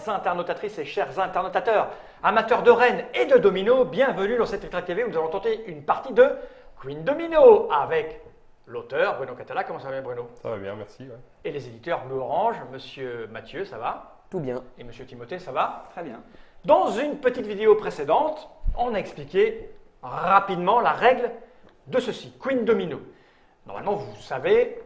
internautatrices et chers internautateurs, amateurs de rennes et de domino, bienvenue dans cette Trick TV où nous allons tenter une partie de Queen Domino avec l'auteur Bruno Cathala. Comment ça va Bruno? Ça va bien, merci. Ouais. Et les éditeurs Bleu Orange, Monsieur Mathieu, ça va? Tout bien. Et Monsieur Timothée, ça va? Très bien. Dans une petite vidéo précédente, on a expliqué rapidement la règle de ceci, Queen Domino. Normalement, vous savez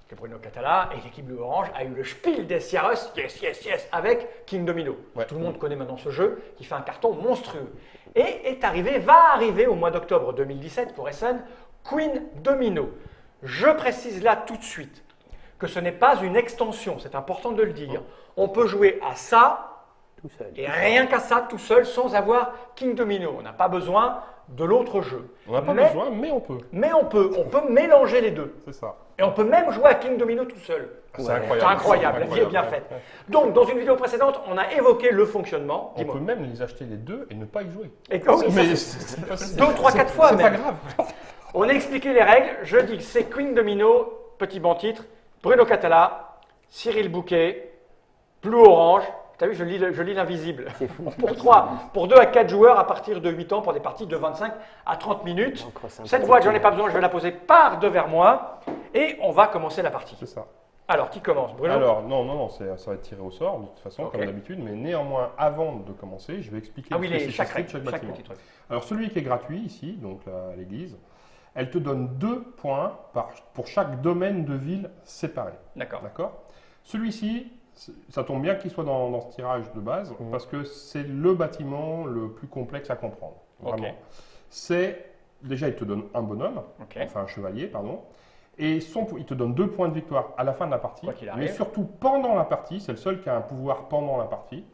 que Bruno Cathala et l'équipe Bleu Orange a eu le Spiel des Jahres, yes, yes, yes, avec King Domino. Ouais. Tout le monde connaît maintenant ce jeu qui fait un carton monstrueux. Et va arriver au mois d'octobre 2017 pour Essen, Queen Domino. Je précise là tout de suite que ce n'est pas une extension, c'est important de le dire. On peut jouer à ça Tout seul. et rien qu'à ça tout seul sans avoir King Domino. On n'a pas besoin de l'autre jeu. On n'a pas besoin, mais on peut. Mais on peut mélanger les deux. C'est ça. Et on peut même jouer à King Domino tout seul. C'est Ouais. incroyable. C'est incroyable, la vie est bien ouais. faite. Ouais. Donc, dans une vidéo précédente, on a évoqué le fonctionnement. On peut même les acheter les deux et ne pas y jouer. Et oh oui, Mais ça, c'est 2, 3, 4 fois C'est pas même. grave. On a expliqué les règles. Je dis que c'est Queen Domino, petit banc titre, Bruno Cathala, Cyril Bouquet, Bleu Orange. Tu as vu, je lis l'invisible. C'est fou. Pour 2 à 4 joueurs à partir de 8 ans pour des parties de 25 à 30 minutes. Encore sympa. Cette boîte, j'en ai pas besoin, je vais la poser par devers moi. Et on va commencer la partie. C'est ça. Alors, qui commence Bruno? Alors, non, ça va être tiré au sort, de toute façon, Ok. comme d'habitude. Mais néanmoins, avant de commencer, je vais expliquer Ah oui, spécificité chaque de règle, chaque chaque bâtiment. petit truc. Alors, celui qui est gratuit ici, donc à l'église, elle te donne 2 points pour chaque domaine de ville séparé. D'accord. D'accord. Celui-ci, ça tombe bien qu'il soit dans ce tirage de base, parce que c'est le bâtiment le plus complexe à comprendre. Vraiment. Ok. Déjà, il te donne un bonhomme, Ok. enfin un chevalier, pardon, et il te donne 2 points de victoire à la fin de la partie, Quoi qu'il arrive. mais surtout pendant la partie, c'est le seul qui a un pouvoir pendant la partie.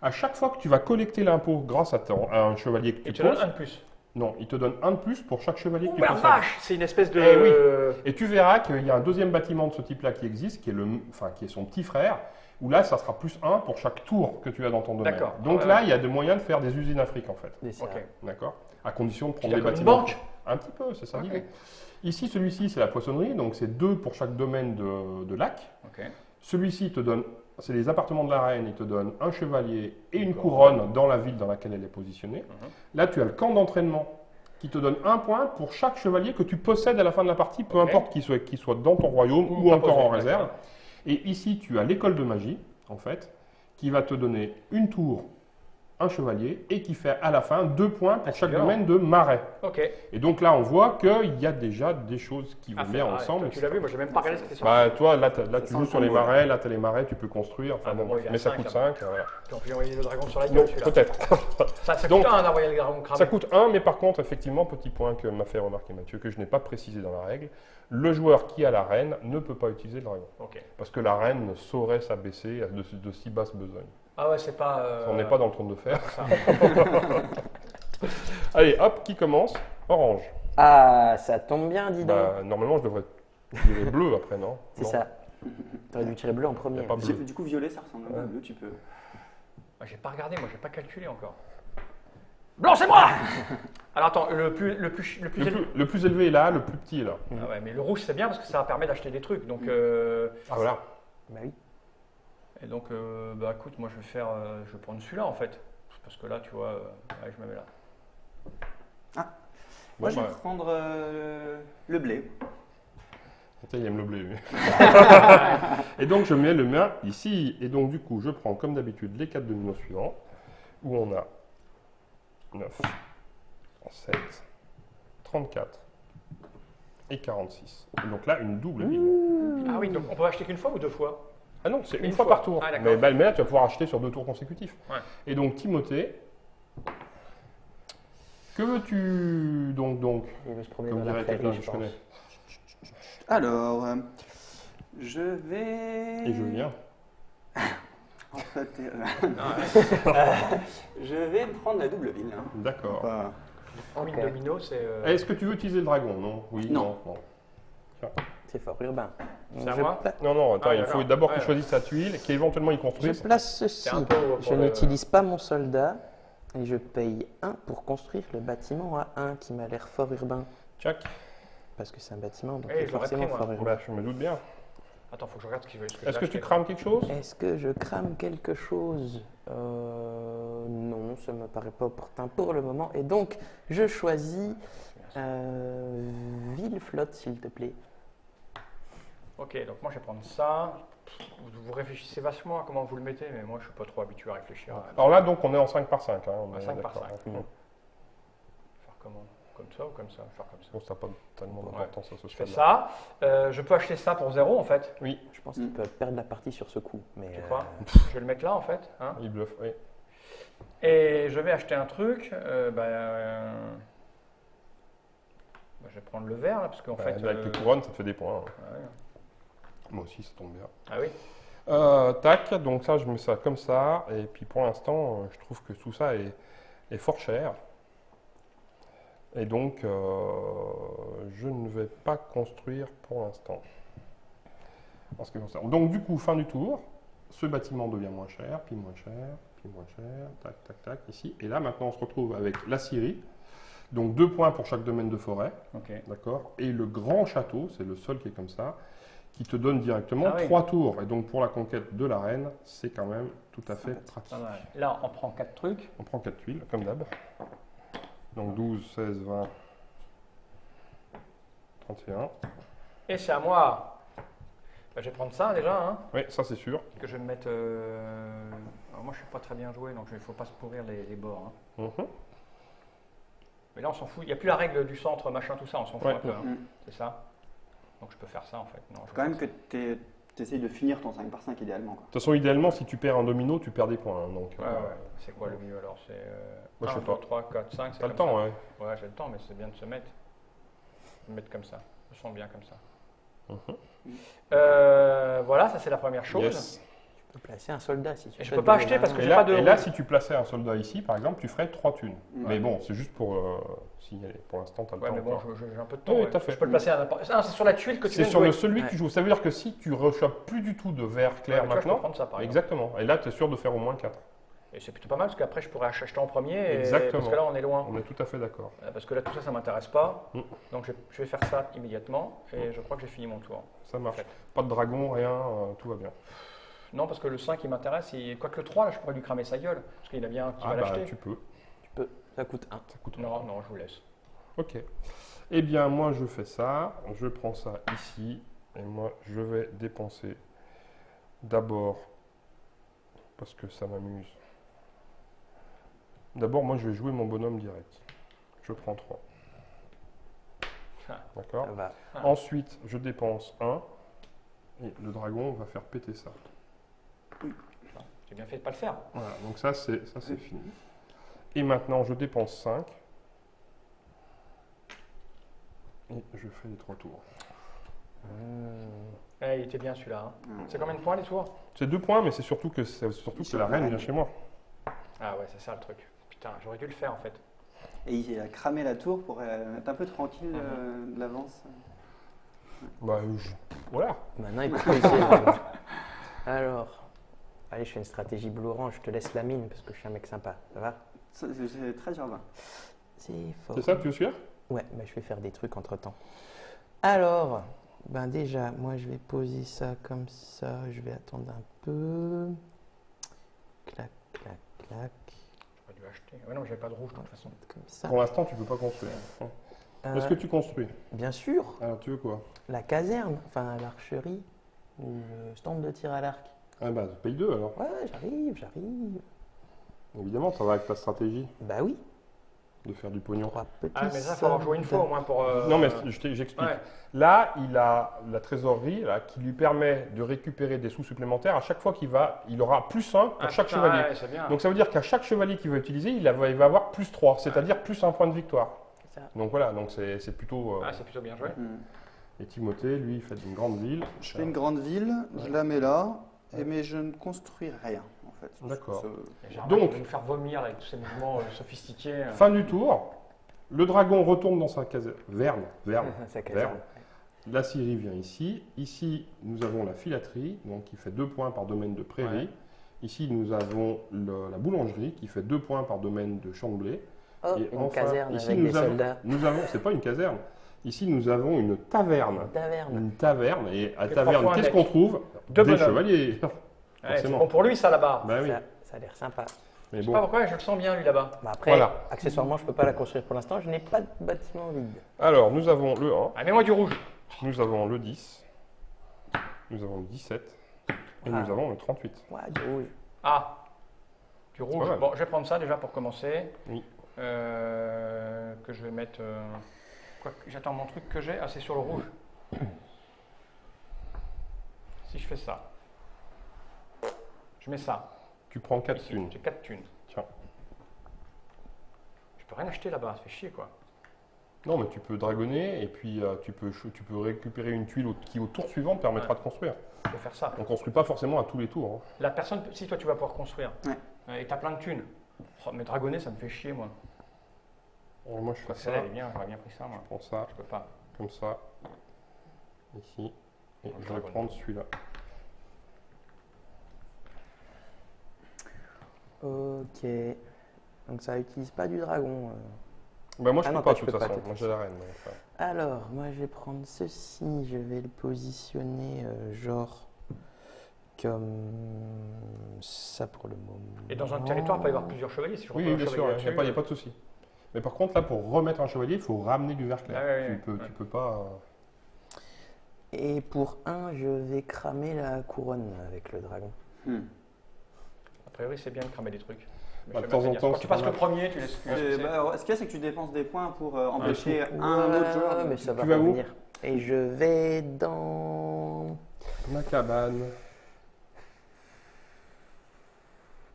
À chaque fois que tu vas collecter l'impôt grâce à un chevalier que Et tu tu donnes poses, un de plus. non, il te donne un de plus pour chaque chevalier que Oh tu la possèdes. vache, c'est une espèce de. Eh oui. Et tu verras qu'il y a un deuxième bâtiment de ce type-là qui existe, qui est son petit frère, où là, ça sera plus 1 pour chaque tour que tu as dans ton domaine. D'accord. Donc Ouais, là, ouais. il y a des moyens de faire des usines Afrique, en fait. Des Ok. D'accord. À condition de Tu prendre as des comme une bâtiments. banque. Un petit peu, c'est ça Ok. l'idée. Ici, celui-ci, c'est la poissonnerie, donc c'est 2 pour chaque domaine de lac. Ok. Celui-ci te donne, c'est les appartements de la reine, il te donne un chevalier et une couronne dans la ville dans laquelle elle est positionnée. Là, tu as le camp d'entraînement qui te donne 1 point pour chaque chevalier que tu possèdes à la fin de la partie, peu Ok. importe qu'il soit dans ton royaume ou pas encore posé, en réserve. d'accord. Et ici, tu as l'école de magie, en fait, qui va te donner une tour, un chevalier, et qui fait à la fin 2 points pour chaque violent. domaine de marais. Ok. Et donc là, on voit qu'il y a déjà des choses qui vont bien Ah, ensemble. toi, tu l'as vu, moi j'ai même pas regardé ce que c'était. Bah, toi, là, tu sent joues le sur les combo, là. marais, là, tu as les marais, tu peux construire, enfin Ah, bon, bon, il est à mais ça 5, coûte là-bas. 5. Voilà. On peut lui envoyer le dragon sur la Non, gueule celui-là. peut-être. Ça Donc, coûte un d'envoyer le dragon cramé. Ça coûte 1, mais par contre, effectivement, petit point que m'a fait remarquer Mathieu, que je n'ai pas précisé dans la règle, le joueur qui a la reine ne peut pas utiliser le dragon. Ok. Parce que la reine ne saurait s'abaisser de si basse besogne. Ah ouais, c'est pas. On n'est pas dans le trône de fer. ça. Allez, hop, qui commence? Orange. Ah, ça tombe bien, dis donc. Bah, normalement, je devrais tirer bleu après, non? C'est Non. ça. T'aurais dû tirer bleu en Y a premier. pas bleu. Du coup, violet, ça ressemble un peu à bleu, tu peux. Ah, j'ai pas regardé, moi j'ai pas calculé encore. Blanc, c'est moi. Alors attends, le plus élevé. Le plus élevé est là, le plus petit est là. Ah ouais, mais le rouge c'est bien parce que ça permet d'acheter des trucs. Donc, Ah voilà. Bah oui. et donc, bah écoute, moi je vais faire, je vais prendre celui-là en fait, parce que là, tu vois, ouais, je me mets là. Moi, Bon, je vais bah, prendre le blé. Attends, il aime le blé, lui. Et donc, je mets le mien ici. Et donc, du coup, je prends, comme d'habitude, les 4 dominos suivants, où on a 9, 7, 34 et 46. Et donc là, une double ville. Ah oui, donc on peut acheter qu'une fois ou 2 fois? Ah non, c'est Une une fois fois. par tour. Ah, d'accord. mais là, tu vas pouvoir acheter sur 2 tours consécutifs. Ouais. Et donc, Timothée, que veux-tu donc Il veut se promener comme dans la dirait quelqu'un prairie, que je je pense. connais. Alors, je vais. Et je viens. En fait, Ah, je vais me prendre la double ville. Hein. D'accord. Pas- En mine Ok. domino, c'est. Est-ce que tu veux utiliser le dragon? Non. Oui. Non. Non. C'est fort urbain. C'est à Je moi pla- Non, attends, Ah, il faut d'accord. d'abord Ouais, qu'il choisisse sa tuile, qu'éventuellement il Je construise. place ceci. C'est un peu pour Je le- n'utilise pas mon soldat et je paye 1 pour construire le bâtiment à 1 qui m'a l'air fort urbain. Tchac. Parce que c'est un bâtiment, donc Oui, il est je l'aurais forcément pris, moi. fort urbain. Bah, je me doute bien. Attends, faut que je regarde ce que je Est-ce vais que tu acheter. crames quelque chose? Est-ce que je crame quelque chose? Non, ça me paraît pas opportun pour le moment. Et donc, je choisis ville flotte, s'il te plaît. Ok, donc moi je vais prendre ça. Vous réfléchissez vachement à comment vous le mettez, mais moi je suis pas trop habitué à réfléchir. Alors là, donc, on est en 5 par 5. Hein, on À est 5 par d'accord. 5. Bon, Faire comment? Comme ça ou comme ça? Faire comme ça. Bon, ça n'a pas tellement d'importance à ce Je fais stade-là. ça. Je peux acheter ça pour 0 en fait. Oui, Je pense qu'ils peuvent perdre la partie sur ce coup. Mais, Tu crois? Je vais le mettre là en fait. Hein. il bluffe, oui. Et je vais acheter un truc. Je vais prendre le vert là, parce qu'en fait. Avec les couronnes, ça te fait des points. Hein. Ah, ouais. Moi aussi, ça tombe bien. Ah oui. Tac, donc ça, je mets ça comme ça. Et puis pour l'instant, je trouve que tout ça est fort cher. Et donc, je ne vais pas construire pour l'instant. En ce qui concerne. Donc du coup, fin du tour, ce bâtiment devient moins cher, puis moins cher, puis moins cher, tac, tac, tac, ici. Et là, maintenant, on se retrouve avec la Syrie. Donc 2 points pour chaque domaine de forêt, Ok. d'accord. Et le grand château, c'est le seul qui est comme ça, qui te donne directement Ah oui. 3 tours. Et donc pour la conquête de la reine, c'est quand même tout à fait pratique. Pas mal. Là, on prend 4 trucs. On prend 4 tuiles, comme d'hab. Donc 12, 16, 20, 31. Et c'est à moi. Je vais prendre ça déjà. Hein, Oui, ça c'est sûr. que je vais me mettre. Alors moi, je suis pas très bien joué, donc il ne faut pas se pourrir les bords. Hein. Mhm. Mais là, on s'en fout. Il n'y a plus la règle du centre, machin, tout ça. On s'en fout Ouais. un peu. Hein. Mm. C'est ça. Donc je peux faire ça en fait. Non, je Faut quand vais même faire que tu essayes de finir ton 5 par 5 idéalement. Quoi. De toute façon, idéalement, si tu perds un domino, tu perds des points. Hein, donc, ça. Ouais, ouais. C'est quoi le mieux alors? C'est Moi, je 1, sais pas. 2, 3, 4, 5. T'as le temps, ouais. Ouais, j'ai le temps, mais c'est bien de se mettre. Me mettre comme ça. Je sens bien comme ça. Mhm. Voilà, ça c'est la première chose. Yes. Tu peux placer un soldat si tu Et je veux peux pas donner acheter la parce main. que Et j'ai là, pas de et là, rouge. si tu plaçais un soldat ici, par exemple, tu ferais 3 thunes. Ouais. Mais bon, c'est juste pour signaler. Pour l'instant, tu as le Ouais, temps. mais bon, encore. j'ai un peu de temps. Oui, ouais. t'as fait. Je peux le placer à n'importe. Ah, c'est sur la tuile que tu C'est viens sur de le jouer. celui que Ouais. tu joues. Ça veut dire que si tu rechopes plus du tout de vert clair Ouais, mais tu vois, je peux maintenant, prendre ça par exemple. exactement. Et là, tu es sûr de faire au moins 4. Et c'est plutôt pas mal parce qu'après je pourrais acheter en premier. Exactement. Parce que là on est loin. On est tout à fait d'accord. Parce que là tout ça, ça m'intéresse pas. Mm. Donc je vais faire ça immédiatement. Et je crois que j'ai fini mon tour. Ça marche. fait. Pas de dragon, rien, tout va bien. Non, parce que le 5 il m'intéresse. Quoique le 3, là je pourrais lui cramer sa gueule. Parce qu'il a bien un qui Ah va bah, l'acheter. tu peux. Tu peux, ça coûte 1. Ça coûte Non, non, je vous laisse. Ok. Eh bien, moi, je fais ça. Je prends ça ici. Et moi, je vais dépenser d'abord, parce que ça m'amuse. D'abord, moi, je vais jouer mon bonhomme direct. Je prends 3. Ah. D'accord. Ça va. Ah. Ensuite, je dépense 1. Et le dragon va faire péter ça. J'ai bien fait de pas le faire. Voilà, donc ça, c'est fini. Et maintenant, je dépense 5. Et je fais les 3 tours. Il était bien celui-là. Hein. Mm. C'est combien de points les tours? C'est 2 points, mais c'est surtout que, la reine vient chez moi. Ah ouais, c'est ça le truc. Putain, j'aurais dû le faire en fait. Et il a cramé la tour pour être un peu tranquille de l'avance. Bah, voilà. Maintenant, il peut plus essayer. Alors, allez, je fais une stratégie blue orange. Je te laisse la mine parce que je suis un mec sympa. Ça va? C'est très jardin. C'est fort. C'est ça, tu veux suivre? Ouais, bah, je vais faire des trucs entre temps. Alors, ben déjà, moi je vais poser ça comme ça. Je vais attendre un peu. Clac, clac, clac. J'aurais dû acheter. Ouais, non, j'avais pas de rouge de toute façon. Comme ça. Pour l'instant, tu peux pas construire. Est-ce que tu construis? Bien sûr, Alors, tu veux quoi? la caserne, enfin l'archerie, ou le stand de tir à l'arc. Ah bah, paye 2 alors. Ouais, j'arrive. Évidemment, ça va avec ta stratégie Bah oui, de faire du pognon. 3 petits. Ah, mais ça, il faut avoir joué une fois au moins pour. Non, mais j'explique. Ouais. Là, il a la trésorerie là, qui lui permet de récupérer des sous supplémentaires. À chaque fois il aura plus 1 pour Ah, chaque putain, chevalier. ouais, c'est bien. Donc ça veut dire qu'à chaque chevalier qu'il va utiliser, il va avoir plus 3, c'est-à-dire plus 1 point de victoire. C'est ça. Donc voilà, donc c'est plutôt... Ah, c'est plutôt bien joué. Et Timothée, lui, il fait une grande ville. Je fais une grande ville, je la mets là, mais je ne construis rien en fait. D'accord. Et Germain, Donc- il va nous faire vomir là, avec tous ces mouvements sophistiqués. Fin du tour, le dragon retourne dans sa caserne. Verne. Ça caserne. La Syrie vient ici. Ici, nous avons la filaterie, donc qui fait 2 points par domaine de prairie. Ouais. Ici, nous avons la boulangerie, qui fait 2 points par domaine de champ de blé. Oh, Et une enfin, caserne ici, avec des soldats. nous avons, c'est pas une caserne. Ici, nous avons une taverne. Taverne. Une taverne. Et à Et taverne, parfois un qu'est-ce deck. qu'on trouve? Deux Des bonhommes. chevaliers. Ouais, c'est Forcément. bon pour lui, ça, là-bas. Bah oui. Ça a l'air sympa. Mais Je sais bon. pas pourquoi, je le sens bien, lui, là-bas. Bah après, Voilà. accessoirement, je peux pas la construire pour l'instant. Je n'ai pas de bâtiment vide. Alors, nous avons le 1, Ah, mets-moi du rouge. nous avons le 10, nous avons le 17 et Ah. nous avons le 38. Ouais, du rouge. Ah, du pas rouge. mal. Bon, je vais prendre ça déjà pour commencer. Oui. Que je vais mettre. Quoi, j'attends mon truc que j'ai. Ah, c'est sur le rouge. Si je fais ça, je mets ça. Tu prends 4 Ici, thunes. j'ai 4 thunes. Tiens. Je peux rien acheter là-bas, ça fait chier quoi. Non, mais tu peux dragonner et puis tu peux récupérer une tuile qui au tour suivant te permettra de construire. Je peux faire ça. On ne construit pas forcément à tous les tours. hein. La personne, si toi tu vas pouvoir construire, Ouais. et t'as plein de thunes. Oh, mais dragonner, ça me fait chier moi. Alors, moi, je fais Celle-là, ça. elle est bien, j'aurais bien pris ça moi. Je prends ça Je peux pas. comme ça, ici, et On je vais dragonne. prendre celui-là. Ok. Donc ça utilise pas du dragon. Bah, moi, je Ah peux non, pas toi, de tu toute peux pas, façon. de Moi, toute j'ai la reine. donc, Alors, moi je vais prendre ceci. Je vais le positionner genre comme ça pour le moment. Et dans un territoire, il peut y avoir plusieurs chevaliers si je Oui, reprends bien un sûr, chevalier il n'y absolu. a pas de souci. Mais par contre, là, pour remettre un chevalier, il faut ramener du vert clair. Ah ouais, tu ouais. peux pas. Et pour un, je vais cramer la couronne avec le dragon. A priori, c'est bien de cramer des trucs. Mais Bah, je de sais temps pas en dire. temps, Quand c'est tu pas passes le mal. premier, tu laisses. Ce qu'il y a, c'est que tu dépenses des points pour empêcher un Ouais, autre joueur. mais ça va Tu vas où revenir. Et je vais dans. Ma cabane.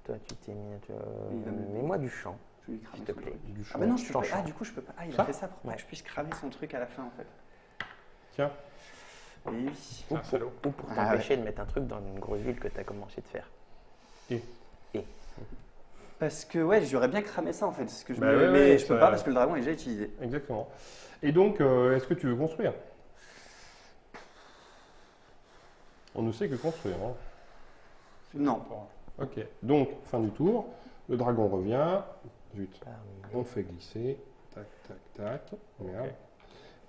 Toi, tu t'es mis. Il va me- Mets-moi du champ. Je vais lui cramer S'il te son plaît. truc. Du Ah champ. bah non, je peux Champ, pas. champ. Ah, du coup, je peux pas. Ah, il Ça a fait ça pour Ouais. que je puisse cramer son truc à la fin en fait. Tiens. Oui. Un salaud. Ou pour Ah t'empêcher de mettre un truc dans une grosse ville que tu as commencé de faire. Parce que ouais, j'aurais bien cramé ça en fait. Ce que je Bah me- ouais, mais ouais, je peux ça- pas parce que le dragon est déjà utilisé. Exactement. Et donc, est-ce que tu veux construire? On ne sait que construire. hein. Non. Ok. Donc, fin du tour. Le dragon revient. Zut. Parmi- On fait glisser. Tac, tac, tac. Merde.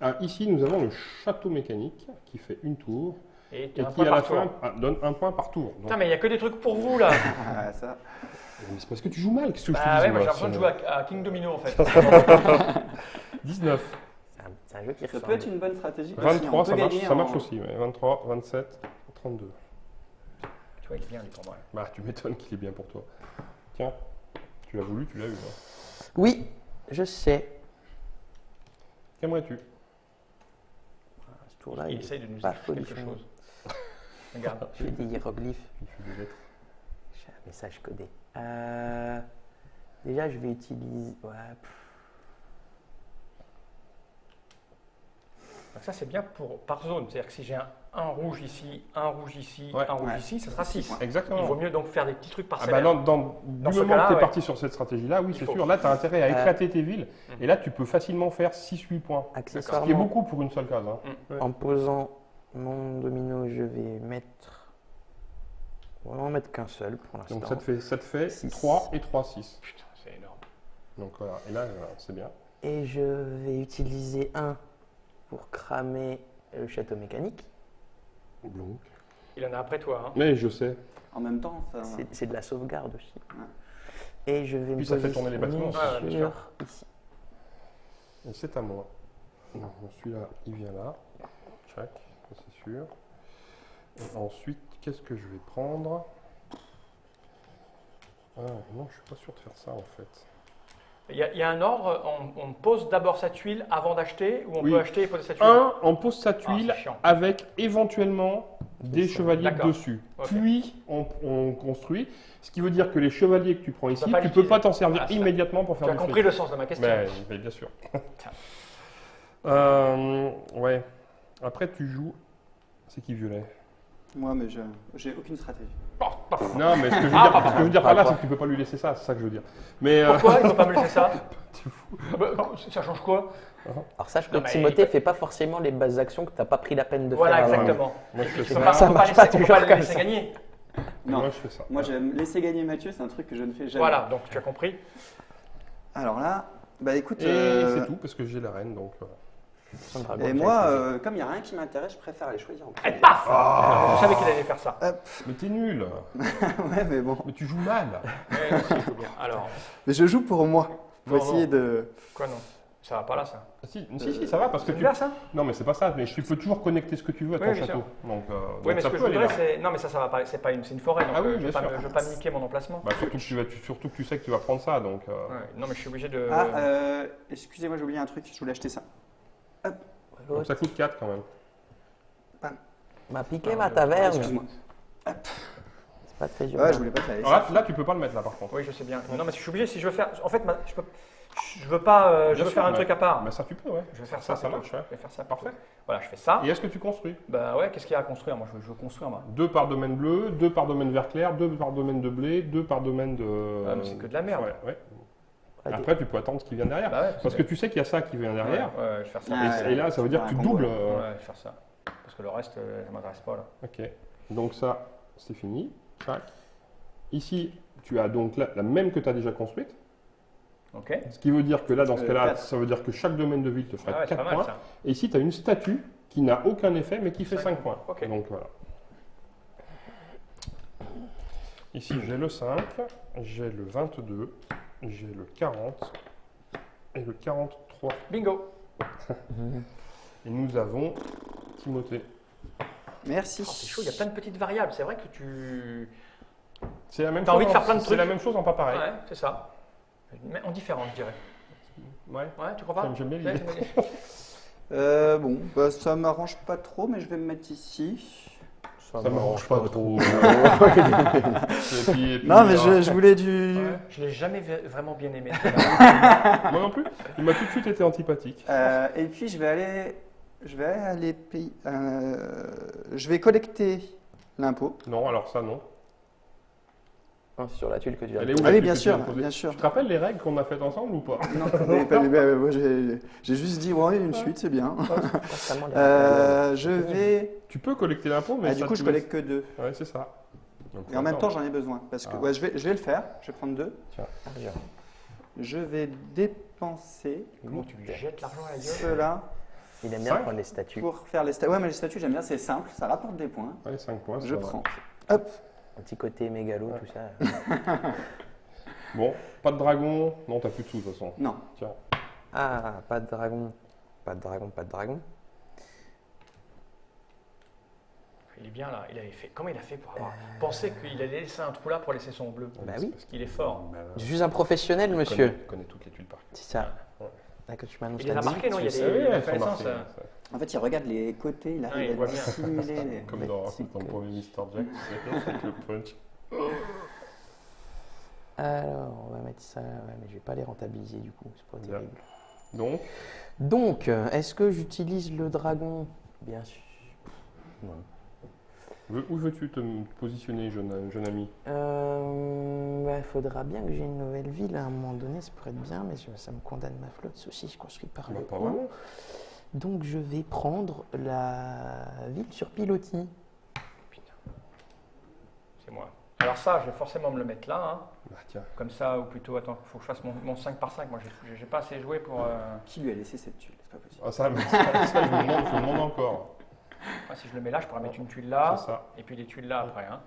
Ah, ici, nous avons le château mécanique qui fait une tour Et et tu as un qui, point à la par tour. fin, donne un point par tour. Donc, Putain, mais il n'y a que des trucs pour vous là. Ah, ça. mais c'est parce que tu joues mal. Qu'est-ce que je te Bah dis ouais, moi j'ai moi, l'impression de c'est- jouer à King Domino en fait. 19. C'est un jeu qui Ça ressemble. peut être une bonne stratégie. aussi. 23, On peut gagner ça marche en- aussi. Ouais. 23, 27, 32. Tu vois, il est bien lui pour moi. Bah, tu m'étonnes qu'il est bien pour toi. Tiens, tu l'as voulu, tu l'as eu. hein. Oui, je sais. Qu'aimerais-tu? Ce tour-là, Il il essaye de nous pas écrire quelque folichon. chose. Regarde. J'ai des hiéroglyphes. Il fait des lettres. J'ai un message codé. Déjà, je vais utiliser. Ouais, Donc ça c'est bien par zone. C'est-à-dire que si j'ai un rouge ici, un rouge ici, Ouais. un rouge Ouais. ici, ça sera 6. Exactement. Il vaut mieux donc faire des petits trucs Ah parcellaires. bah du ce moment cas-là, que tu es ouais. parti sur cette stratégie-là, oui, Il c'est faut. sûr. Là, tu as intérêt à éclater tes villes. Mhm. Et là, tu peux facilement faire 6-8 points. Ce qui est accessoirement, beaucoup pour une seule case. hein. Ouais. en posant mon domino, je vais mettre. On va en mettre qu'un seul pour l'instant. Donc ça te fait Six. 3 et 3, 6. Putain, c'est énorme. Donc voilà. Et là, voilà, c'est bien. Et je vais utiliser un pour cramer le château mécanique. Donc. Il en a après toi. Hein. Mais je sais. En même temps, ça. C'est de la sauvegarde aussi. Ouais. Et je vais me Puis ça fait tourner les positionner bâtiments. Ouais, bien sur sûr. ici. Et c'est à moi. Non, celui-là, il vient là. Check, ça, c'est sûr. Et ensuite, qu'est-ce que je vais prendre? Ah non, je suis pas sûr de faire ça en fait. Il y a un ordre, on pose d'abord sa tuile avant d'acheter ou on Oui. peut acheter et poser sa tuile. On pose sa tuile c'est chiant. avec éventuellement des ça. chevaliers D'accord. dessus. Ok. Puis on construit, ce qui veut dire que les chevaliers que tu prends ici, peux pas tu peux pas l'utiliser. t'en servir Ah, ça. immédiatement pour Tu faire as du compris fric. le sens de ma question. Mais bien sûr. Tiens. Ouais. Après, tu joues. C'est qui violet? Moi, mais j'ai aucune stratégie. Paf, paf. Non, mais ce que je veux Ah, dire, ce que je veux dire par là, quoi. c'est que tu peux pas lui laisser ça. C'est ça que je veux dire. Mais Pourquoi il ne peut pas me laisser ça? tu fous. Bah, ça change quoi? Alors sache que Non, mais Timothée il- fait pas forcément les bases actions que tu n'as pas pris la peine de Voilà, faire avant. exactement. Moi, je fais Tu ça. peux pas, Ça on peut marche pas pas laisser- on peut toujours pas le comme laisser ça. gagner. Non. Moi, je fais ça. Moi, j'aime laisser gagner Mathieu, c'est un truc que je ne fais jamais. Voilà, donc tu as compris. Alors là, Bah écoute, Et c'est tout, parce que j'ai la reine, donc... Son dragon, et j'ai moi, choisi. comme il n'y a rien qui m'intéresse, je préfère aller choisir en Et premier. paf Je savais qu'il allait faire ça. Mais t'es nul. Ouais, mais bon. Mais tu joues mal. Ouais, si, je veux bien. Alors, Mais je joue pour moi. Pour Non, essayer non. de. quoi non? Ça va pas là, ça. Ah, si, ça va, parce que C'est tu... bien ça? Non, mais c'est pas ça, mais tu peux toujours connecter ce que tu veux à ton Oui, bien château. Donc Oui, mais ce ça que je peut aller voudrais, là. c'est. Non, mais ça va pas. C'est pas une, c'est une forêt, donc Ah oui, je bien veux pas, sûr. je veux pas niquer mon emplacement. Bah, surtout que tu sais que tu vas prendre ça, donc... Ouais, non, mais je suis obligé de. Excusez-moi, j'ai oublié un truc, je voulais acheter ça. donc ça coûte 4 quand même. M'a piqué Ah, ma ouais, taverne. Excuse-moi. C'est pas très Ouais, urbain. je voulais pas te la laisser. Alors là, tu peux pas le mettre là, par contre. Oui, je sais bien. Non, mais je suis obligé. Si je veux faire. En fait, je peux. Je veux pas. Je Bien veux sûr, faire un mais- truc à part. Bah ça, tu peux, ouais. Je vais faire Ça, ça. ça plutôt. marche, ouais. Je vais faire ça. Parfait. Voilà, je fais ça. Et est-ce que tu construis? Bah ouais, qu'est-ce qu'il y a à construire? Moi, je veux construire, moi. 2 par domaine bleu, 2 par domaine vert clair, 2 par domaine de blé, 2 par domaine de... Ah, mais c'est que de la merde. Ouais, ouais. Ah, Après, tu peux attendre ce qui vient derrière. Bah ouais, Parce que tu sais qu'il y a ça qui vient derrière. Ouais, je vais faire ça. Ah, Et là, ça veut dire que tu Ouais, doubles. Ouais, je vais faire ça. Parce que le reste, ça m'intéresse pas là. Ok. Donc ça, c'est fini. Tac. Ici, tu as donc la même que tu as déjà construite. Ok. Ce qui veut dire que là, dans ce cas-là, 4. ça veut dire que chaque domaine de ville te fera Ah ouais, c'est 4 pas mal points. ça. Et ici, tu as une statue qui n'a aucun effet, mais qui fait 5 points. Ok. Donc voilà. Ici, j'ai le 5, j'ai le 22, j'ai le 40 et le 43. Bingo. Et nous avons Timothée. Merci. Oh, c'est chaud, il y a plein de petites variables. C'est vrai que tu. C'est la même T'as chose envie de en- faire plein de C'est trucs. la même chose en pas pareil. Ouais, c'est ça. Mais en différent, je dirais. Ouais. Ouais, tu crois pas? J'aime bien Ouais, l'idée. Bon, bah, ça m'arrange pas trop, mais je vais me mettre ici. Ça m'arrange pas trop. Et puis, Non, mais je voulais du. Ouais, je l'ai jamais vraiment bien aimé. Moi non plus. Il m'a tout de suite été antipathique. Et puis je vais aller payer. Je vais collecter l'impôt. Non, alors ça, non. Non, c'est sur la tuile que tu as. Elle est où, Ah la oui, tuile bien que tu viens sûr, de poser bien sûr. Tu te rappelles les règles qu'on a faites ensemble ou pas? Non, moi, j'ai juste dit ouais, une suite, c'est bien. Constamment les rappels. Je vais. Tu peux collecter l'impôt, mais Du ça coup, te je laisse- collecte que 2. Ouais, c'est ça. Donc, Et en même attends. temps, j'en ai besoin. Parce que Ah. ouais, je vais le faire. Je vais prendre 2. Argent. Je vais dépenser Comment tu lui jettes l'argent à la gueule? cela Il aime bien 5. prendre les statues. pour faire les statuts. Ouais, mais les statuts, j'aime bien, c'est simple, ça rapporte des points. Allez, 5 points. Je ça va. prends. Hop. Un petit côté mégalo, Ouais. tout ça. Bon, pas de dragon. Non, t'as plus de sous de toute façon. Non. Tiens. Ah, pas de dragon. Pas de dragon, pas de dragon. Il est bien là. Il avait fait. Comment il a fait pour avoir pensé qu'il allait laisser un trou là pour laisser son bleu? Bah C'est oui. parce Il est fort. Bah, Je suis un professionnel, monsieur. Il connaît toutes les tuiles par cœur. C'est ça. Ouais. Là que tu m'annonces Il les la a marqués, non? Il y a Ah des oui, elles sont connaissances. marquées, ça. En fait, il regarde les côtés, il Ouais, il arrive voit à bien. dissimuler les. Comme dans le premier Mr. Jack, tu sais, avec le punch. Alors, on va mettre ça. Ouais, mais je vais pas les rentabiliser du coup. C'est pas Bien. terrible. Donc, Donc, est-ce que j'utilise le dragon? Bien sûr. Non. où veux-tu te positionner, jeune ami? Il faudra bien que j'ai une nouvelle ville à un moment donné, ça pourrait être bien, mais ça me condamne ma flotte si je construis par Bah, le pas haut. vraiment. Donc je vais prendre la ville sur pilotis. Putain. C'est moi. Alors ça, je vais forcément me le mettre là, hein. Bah, tiens. Comme ça, ou plutôt, attends, il faut que je fasse mon 5 par 5. Moi, j'ai pas assez joué pour. Qui lui a laissé cette tuile? C'est pas possible. Ah, ça, je me demande encore. Ah, si je le mets là, je pourrais mettre une tuile là, C'est ça. et puis des tuiles là après. Hein.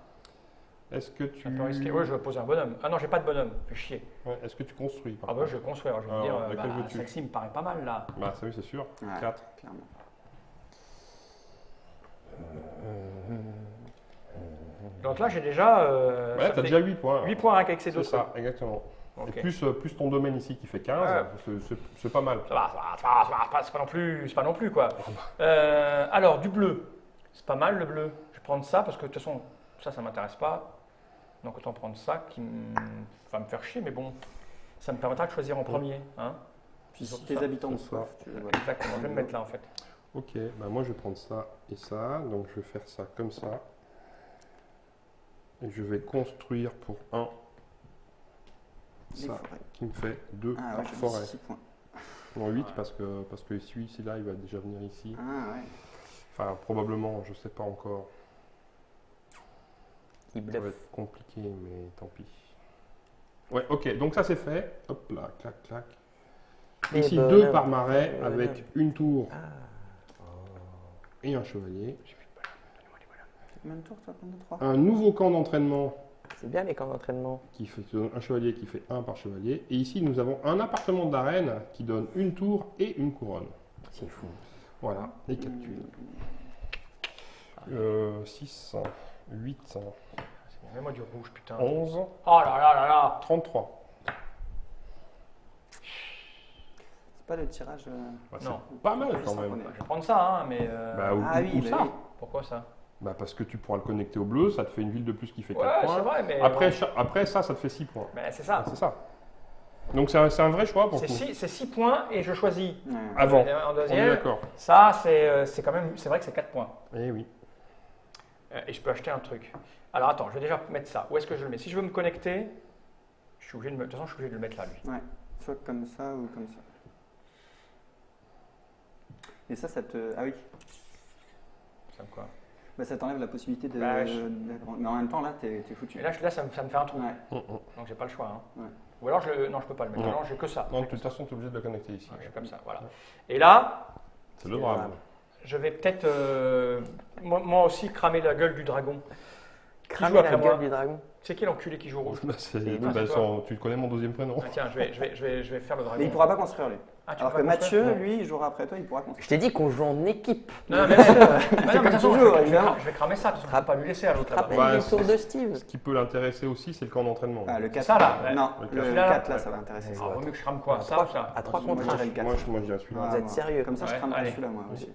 Est-ce que tu... C'est un peu risqué. Ouais, je vais poser un bonhomme. Ah non, j'ai pas de bonhomme. Fais chier. Ouais, est-ce que tu construis par Ah bah, contre je vais construire. Je vais me Alors, dire, laquelle veux-tu celle-ci me paraît pas mal là. Bah, ça oui, c'est sûr. Ouais. 4. Clairement. Donc là, j'ai déjà. Ouais, t'as déjà 8 points. 8 points avec ces deux C'est trucs. ça, exactement. Ok. Et plus ton domaine ici qui fait 15, c'est pas mal. Ça va, c'est pas non plus quoi. Alors, du bleu. C'est pas mal le bleu. Je vais prendre ça parce que de toute façon, ça m'intéresse pas. Donc autant prendre ça qui va me faire chier, mais bon, ça me permettra de choisir en premier. Hein. Puis si Ça, tes habitants ont ça. soif, tu voilà. Exactement, je vais me mettre là en fait. Ok, bah moi je vais prendre ça et ça, donc je vais faire ça comme ça. Et je vais construire pour 1, Des ça, forêts. qui me fait 2 Ah ouais, par j'ai mis forêt. 6 points. Non 8 Ouais. parce que celui-ci-là il va déjà venir ici. Ah ouais. Enfin probablement, je sais pas encore. Il Ça va bluffe. être compliqué mais tant pis. Ouais ok, donc ça c'est fait. Hop là, clac clac. Et Ici, bonhomme. 2 par marais Et avec bonhomme. une tour Ah. et un chevalier. Combien de tours toi? Combien de 3? Un nouveau camp d'entraînement C'est bien les camps d'entraînement. qui fait un chevalier qui fait 1 par chevalier. Et ici, nous avons un appartement d'arène qui donne une tour et une couronne. C'est fou. Voilà, et 4 tuiles. 6, 8, Mets-moi du rouge, putain. 11, Oh là là là là. 33. C'est pas le tirage. Bah, Non. c'est pas mal quand Je même. Je vais prendre ça, hein, mais. Bah, Ah oui, où bah ça oui. Pourquoi ça? Bah, parce que tu pourras le connecter au bleu, ça te fait une ville de plus qui fait 4 Ouais, c'est points. vrai, mais. Après, bon. après ça te fait 6 points. Ben, c'est ça. C'est ça. Donc c'est un vrai choix pour C'est vous. 6 points et je choisis. Ouais. Avant. En On est deuxième. d'accord. Ça, c'est quand même. C'est vrai que c'est 4 points. Eh oui. Et je peux acheter un truc. Alors attends, je vais déjà mettre ça. Où est-ce que je le mets? Si je veux me connecter, je suis obligé de me... de toute façon, je suis obligé de le mettre là, lui. Ouais. Soit comme ça ou comme ça. Et ça te. Ah oui. Ça me quoi? Bah, ça t'enlève la possibilité de. Bah, Mais en même temps, là, t'es foutu. Et là, ça me fait un trou. Ouais. Donc j'ai pas le choix. Hein. Ouais. Ou alors, non, je peux pas le mettre. Non. Non, j'ai que ça. Non, de toute façon, tu es obligé de le connecter ici. Ouais, j'ai comme ça, voilà. Et là, C'est le drame. je vais peut-être moi aussi cramer la gueule du dragon. Cramer joue après la moi gueule du dragon. C'est qui l'enculé qui joue rouge? Bah, c'est- C'est- bah, c'est toi. tu connais mon deuxième prénom. Ah, tiens, je vais faire le dragon. Mais il pourra pas construire, lui. Ah, tu Alors peux que pas construire? Mathieu, lui, il jouera après toi, il pourra construire. Je t'ai dit qu'on joue en équipe. Non, non, mais non, mais de toute comme façon, toujours, je évidemment. vais cramer ça, parce qu'on ne peut pas lui laisser à l'autre Rappelle là-bas. Ouais, les tours c'est- de Steve. Ce qui peut l'intéresser aussi, c'est le camp d'entraînement. Ah, le 4. Ça, là, ouais. Non, Le le celui-là, 4 là, ouais. ça va intéresser. Ouais. ça. Ah, vaut mieux que je crame quoi? À Ça trois- ou ça? à trois Moi, je contre un. dirais le 4. Moi, je dirais celui-là. Ah, Vous êtes moi. sérieux? Comme ça, je Ouais, cramerai allez. celui-là, moi aussi.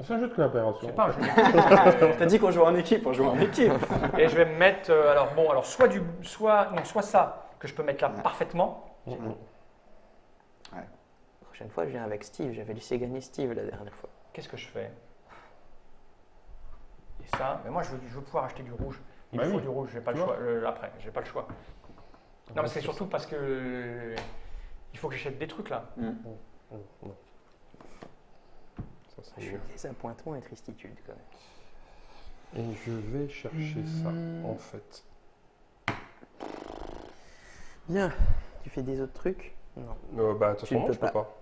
C'est un jeu de coopération. C'est pas un jeu. T'as dit qu'on jouait en équipe, on joue en équipe. Et je vais me mettre, alors soit ça, que je peux mettre là parfaitement. La prochaine fois, je viens avec Steve. J'avais laissé gagner Steve la dernière fois. Qu'est-ce que je fais? Et ça, mais moi je veux pouvoir acheter du rouge. Il Bah me faut oui. du rouge, j'ai pas Tu le choix. Après, j'ai pas le choix. Non, mais c'est surtout parce que il faut que j'achète des trucs là. Ça, c'est Je suis mieux. désappointement et tristitude quand même. Et je vais chercher ça, en fait. Bien. Tu fais des autres trucs? Non. Bah, de toute Tu façon, ne non, je peux peux pas.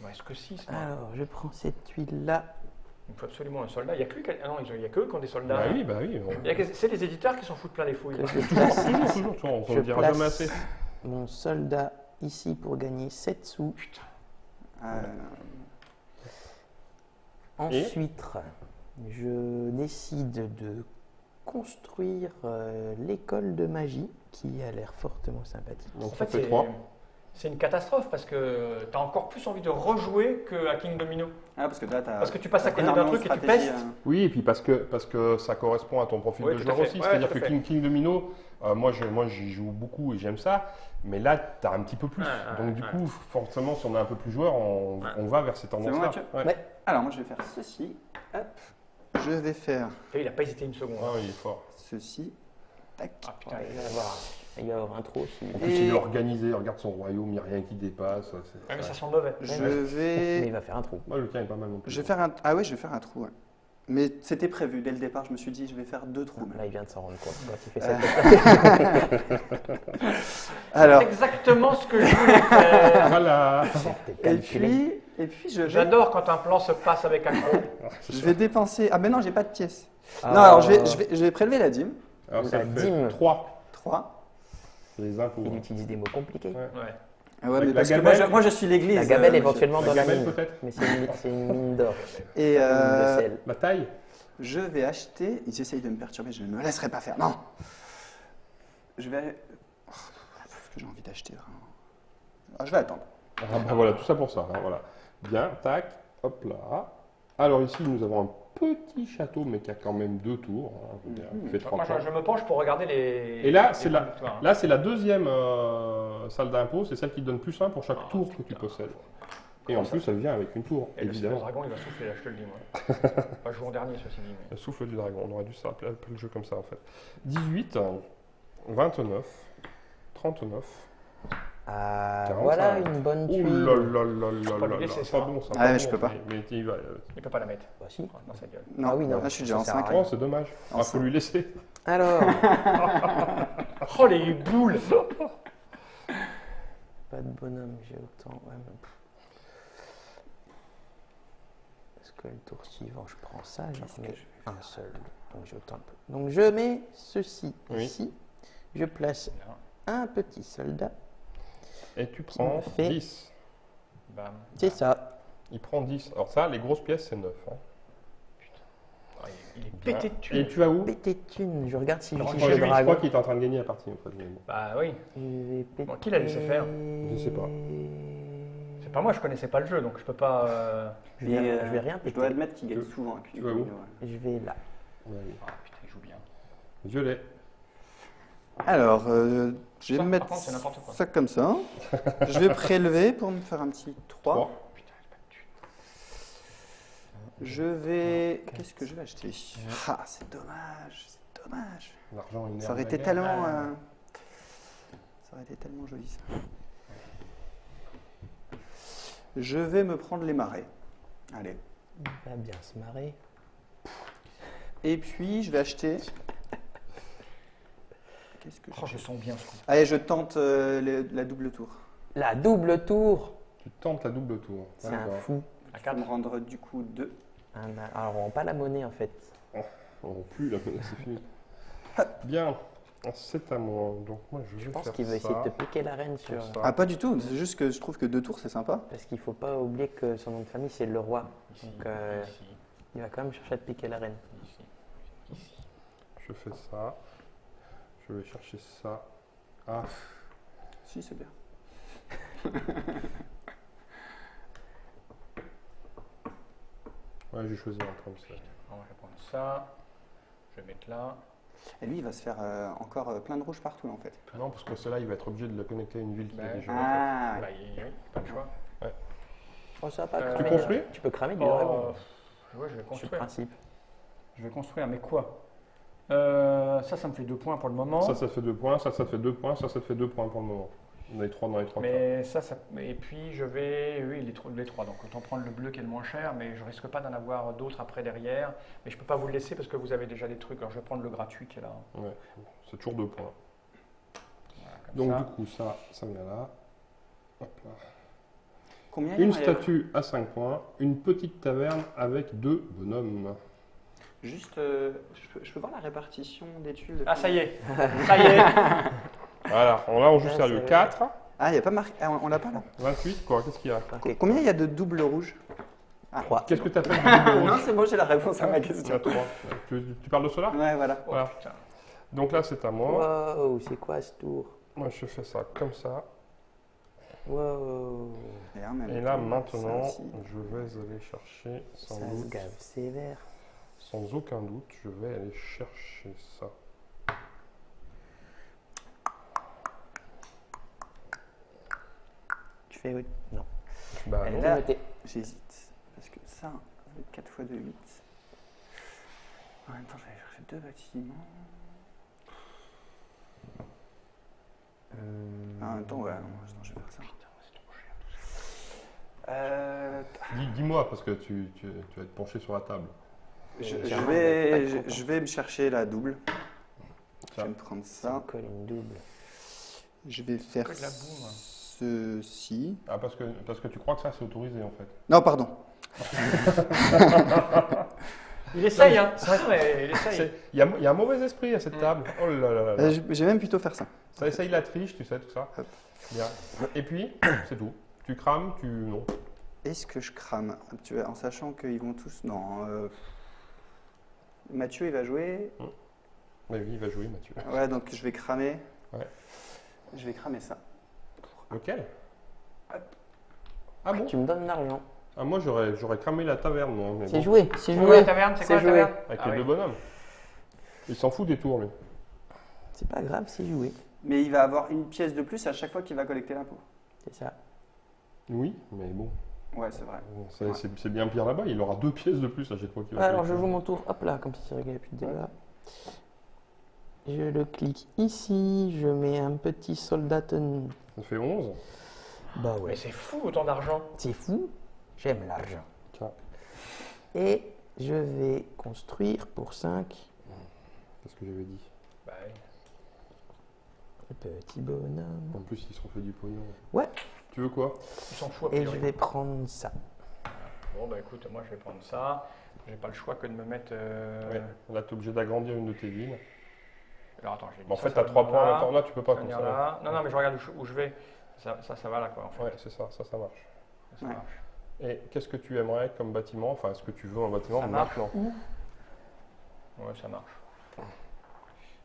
Ouais, est-ce que si? Alors, je prends cette tuile-là. Il me faut absolument un soldat. Il y a que lui qui ah non, il y a que eux qui ont des soldats. Bah oui, bah oui. Il y a que- C'est les éditeurs qui s'en foutent plein les fouilles. Que je place Toujours, toujours, on Je ne dira place jamais assez. mon soldat ici pour gagner 7 sous. Ensuite, je décide de construire l'école de magie qui a l'air fortement sympathique. Donc En ça fait, fait 3. c'est une catastrophe parce que tu as encore plus envie de rejouer qu'à King Domino. Ah, parce que là, t'as. Parce que tu passes à côté d'un énormément truc de et tu stratégie, pestes. Oui, et puis parce que ça correspond à ton profil Oui, de tout joueur à fait. aussi. Ouais, C'est-à-dire tout que à fait. King Domino, moi j'y joue beaucoup et j'aime ça. Mais là, tu as un petit peu plus. Donc du coup, forcément, si on est un peu plus joueur, on va vers ces bon, tendances-là. Mathieu Ouais. Alors, moi, je vais faire ceci. Hop. Je vais faire Il n'a pas hésité une seconde. Ah, il est fort. ceci. Tac. Ah putain, Ouais, il va y avoir un trou aussi. En plus, il est organisé, regarde son royaume, il n'y a rien qui dépasse. mais ça sent mauvais. Je Mais il vais. va faire un trou. Moi, le tien est pas mal non plus. Je vais faire un. Ah ouais, je vais faire un trou. Ouais. Mais c'était prévu dès le départ. Je me suis dit, je vais faire 2 trous. Là, il vient de s'en rendre compte. Quand il fait ça, Alors. C'est exactement ce que je voulais faire. Voilà. c'était Et calculé. puis je vais. J'adore quand un plan se passe avec un gros. Je vais dépenser. Ah, mais non, j'ai pas de pièces. Ah. Non, alors je vais prélever la dîme. Alors, ça La fait dîme. 3. 3. Les impôts. Il utilise des mots compliqués. Ouais. Ouais. Ah ouais, La mais parce que gamelle. moi je suis l'église. La gamelle monsieur. éventuellement La dans la gamelle, mine. peut-être. Mais c'est une mine d'or. Et Une de sel. La taille. je vais acheter. Ils essayent de me perturber, je ne me laisserai pas faire. Non. Je vais. Oh, qu'est-ce que j'ai envie d'acheter vraiment. Ah, je vais attendre. Ah, bah voilà, tout ça pour ça. Hein, voilà. Bien, tac, hop là. Alors ici, nous avons un petit château, mais qui a quand même 2 tours. Hein, je veux dire, qui fait 30 Moi, points. je me penche pour regarder les. Et là, les c'est points la- de victoire, hein. Là, c'est la deuxième salle d'impôt, c'est celle qui donne plus 1 pour chaque Oh, tour que tu putain. possèdes. Et en plus, elle vient avec une tour, Et le évidemment. dragon, il va souffler, là, je te le dis, moi. Pas jouer en dernier, ceci dit. Mais... Le souffle du dragon, on aurait dû s'appeler le jeu comme ça en fait. 18, 29, 39. Ah, 45. voilà une bonne Oh tuile. là là là là pas là lui laisser là, ça. pas bon ça. Ah ouais, bon, je peux pas. Mais il va. Il peut pas la mettre Bah, si. dans sa gueule. Non, Ah oui, non, là je suis déjà ça en sert à 5. rien. Oh, c'est dommage. Il faut Ensemble. lui laisser. Alors, Oh, les boules pas de bonhomme, j'ai autant. Ouais, mais est-ce que le tour suivant, je prends ça, j'en mets un seul. Donc j'ai autant de... Donc je mets ceci Oui. ici. Je place un petit soldat. Et tu prends me fait- 10. Bam. C'est ça. Il prend 10. Alors ça, les grosses pièces, c'est 9. Hein. Ah, il est Bien. pété de thunes. Et tu vas où? Pété de thunes. Je regarde si Alors, j'utilise Moi, le je dragon. crois qu'il est en train de gagner la partie. En fait. Mais bon. Bah oui. Je vais péter... Bon, qui l'a laissé faire? Je sais pas. C'est pas moi, je connaissais pas le jeu, donc je peux pas. Je vais rien Je péter. dois admettre qu'il gagne Tu- souvent avec tu vas où? ouais. Je vais là. Ouais, oui. Ah putain, il joue bien. Violet. Alors, je vais Ça, mettre par contre, c'est n'importe quoi. ça comme ça. Je vais prélever pour me faire un petit 3. 3. Putain, j'ai pas de thunes. Je vais... Qu'est-ce que je vais acheter? Ah, c'est dommage, c'est dommage. L'argent énerve. Ça aurait été la guerre. tellement... Ça aurait été tellement joli, ça. Je vais me prendre les marais. Allez. Il va bien se marrer. Et puis, je vais acheter... Qu'est-ce que Oh, je sens bien ce coup. Allez, je tente la double tour. La double tour. Tu tentes la double tour. C'est un D'accord. fou. À Je vais me 4. rendre du coup 2. Alors, on rend pas la monnaie en fait. On ne plus là, c'est fini. Bien. C'est à moi. Donc moi, je vais Je pense faire qu'il va ça. essayer de te piquer la reine sur. Comme ça. Ah, pas du tout. C'est juste que je trouve que 2 tours, c'est sympa. Parce qu'il faut pas oublier que son nom de famille c'est le roi. Ici, Donc, ici, il va quand même chercher à te piquer la reine. ici, ici. Je fais ça. Je vais chercher ça. Ah, Si, c'est bien. ouais, j'ai choisi un comme ça. Alors, je vais prendre ça. Je vais mettre là. Et lui, il va se faire encore plein de rouge partout, en fait. Non, parce que celle-là, il va être obligé de le connecter à une ville qui Ben, est déjà. Ah, Bah, oui, pas le choix. Oh, ça va pas Tu cramer. construis Tu peux cramer du Oh, dragon. ouais, je vais C'est le construire. principe. Je vais construire, mais quoi ça me fait 2 points pour le moment. Ça fait 2 points. Ça te fait 2 points. Ça te fait 2 points pour le moment. On a les 3 dans les 3 cas. Mais ça, et puis je vais, oui, les 3, donc autant prendre le bleu qui est le moins cher, mais je risque pas d'en avoir d'autres après derrière. Mais je peux pas vous le laisser parce que vous avez déjà des trucs. Alors je vais prendre le gratuit qui est là. Ouais, c'est toujours 2 points. Voilà, comme Donc ça. du coup, ça vient là. Hop là. combien il y Une en a statue à 5 points. Une petite taverne avec 2 bonhommes. Juste, je peux voir la répartition des tuiles. Ah, ça y est, ça y est. Voilà, là on joue Ouais, sérieux. c'est- 4, Ah, il n'y a pas marqué. Ah, on l'a pas là. 28, quoi, qu'est-ce qu'il y a? Ok. Combien il y a de doubles rouges? 3. Qu'est-ce que tu appelles du double Non, rouge? c'est bon, j'ai la réponse à ma Il y question. a 3. Tu parles de cela? Ouais, voilà. Oh, Voilà. putain. Donc là, c'est à moi. Wow, c'est quoi ce tour? Moi, je fais ça comme ça. Wow. Et, en même Et là, temps, maintenant, ça aussi. je vais aller chercher, sans Ça se doute, gave sévère. sans aucun doute, je vais aller chercher ça. Tu fais oui. Non. Bah Et non. là- Noté. J'hésite. Parce que ça, 4 fois 2, 8. En même temps, j'allais chercher 2 bâtiments. En même temps, ouais, non, je vais faire ça. Dis-moi, parce que tu vas être penché sur la table. Je Clairement, vais, pas de je, content. je vais me chercher la double. Je Ça. vais me prendre Ça ça. colle une double. Je vais faire Que de la boum. ceci. Ah, parce que tu crois que ça, c'est autorisé, en fait. Non, pardon. Il essaye, hein. C'est vrai, il essaye. Il y a un mauvais esprit à cette table. Oh là là là là. J'ai même plutôt faire ça. Ça essaye la triche, tu sais, tout ça. Hop. Bien. Et puis, c'est tout. Tu crames, non. Est-ce que je crame en sachant qu'ils vont tous. Non. Mathieu, il va jouer. Mais oui, il va jouer, Mathieu. Ouais, donc je vais cramer. Ouais. Je vais cramer ça. Lequel? Ah bon? Tu me donnes l'argent. Ah, moi, j'aurais cramé la taverne, moi. Mais C'est bon. joué, c'est C'est quoi joué. la taverne? C'est quoi la C'est joué. taverne? Avec Ah les oui. deux bonhommes. Il s'en fout des tours, lui. C'est pas grave, c'est joué. Mais il va avoir une pièce de plus à chaque fois qu'il va collecter l'impôt. C'est ça. Oui, mais bon. Ouais, c'est vrai. C'est bien pire là-bas. Il aura 2 pièces de plus à chaque fois qu'il va Alors je collecter. joue mon tour, hop là, comme ça c'est réglé plus de dégâts. Je le clique ici, je mets un petit soldat. Ça fait 11. Bah Mais c'est fou autant d'argent. C'est fou, j'aime l'argent. Tiens, Et je vais construire pour 5. c'est ce que j'avais dit. Bah, oui. Petit bonhomme. En plus, ils se refait du pognon. Ouais. Tu veux quoi? Ils s'en foutent. Et je vais prendre ça. Bon, bah écoute, moi je vais prendre ça. J'ai pas le choix que de me mettre. Ouais. Là, tu es obligé d'agrandir une de tes villes. Alors attends, j'ai dit En ça, fait, ça tu as va 3 venir points là, maintenant. Là, tu peux pas ça va comme venir ça. là. Non, non, mais je regarde où je vais. Ça va là, quoi, en fait. Ouais, c'est ça. Ça marche. Ça Ouais. marche. Et qu'est-ce que tu aimerais comme bâtiment? Enfin, est-ce que tu veux un bâtiment Ça marche. maintenant? Ouais, ça marche.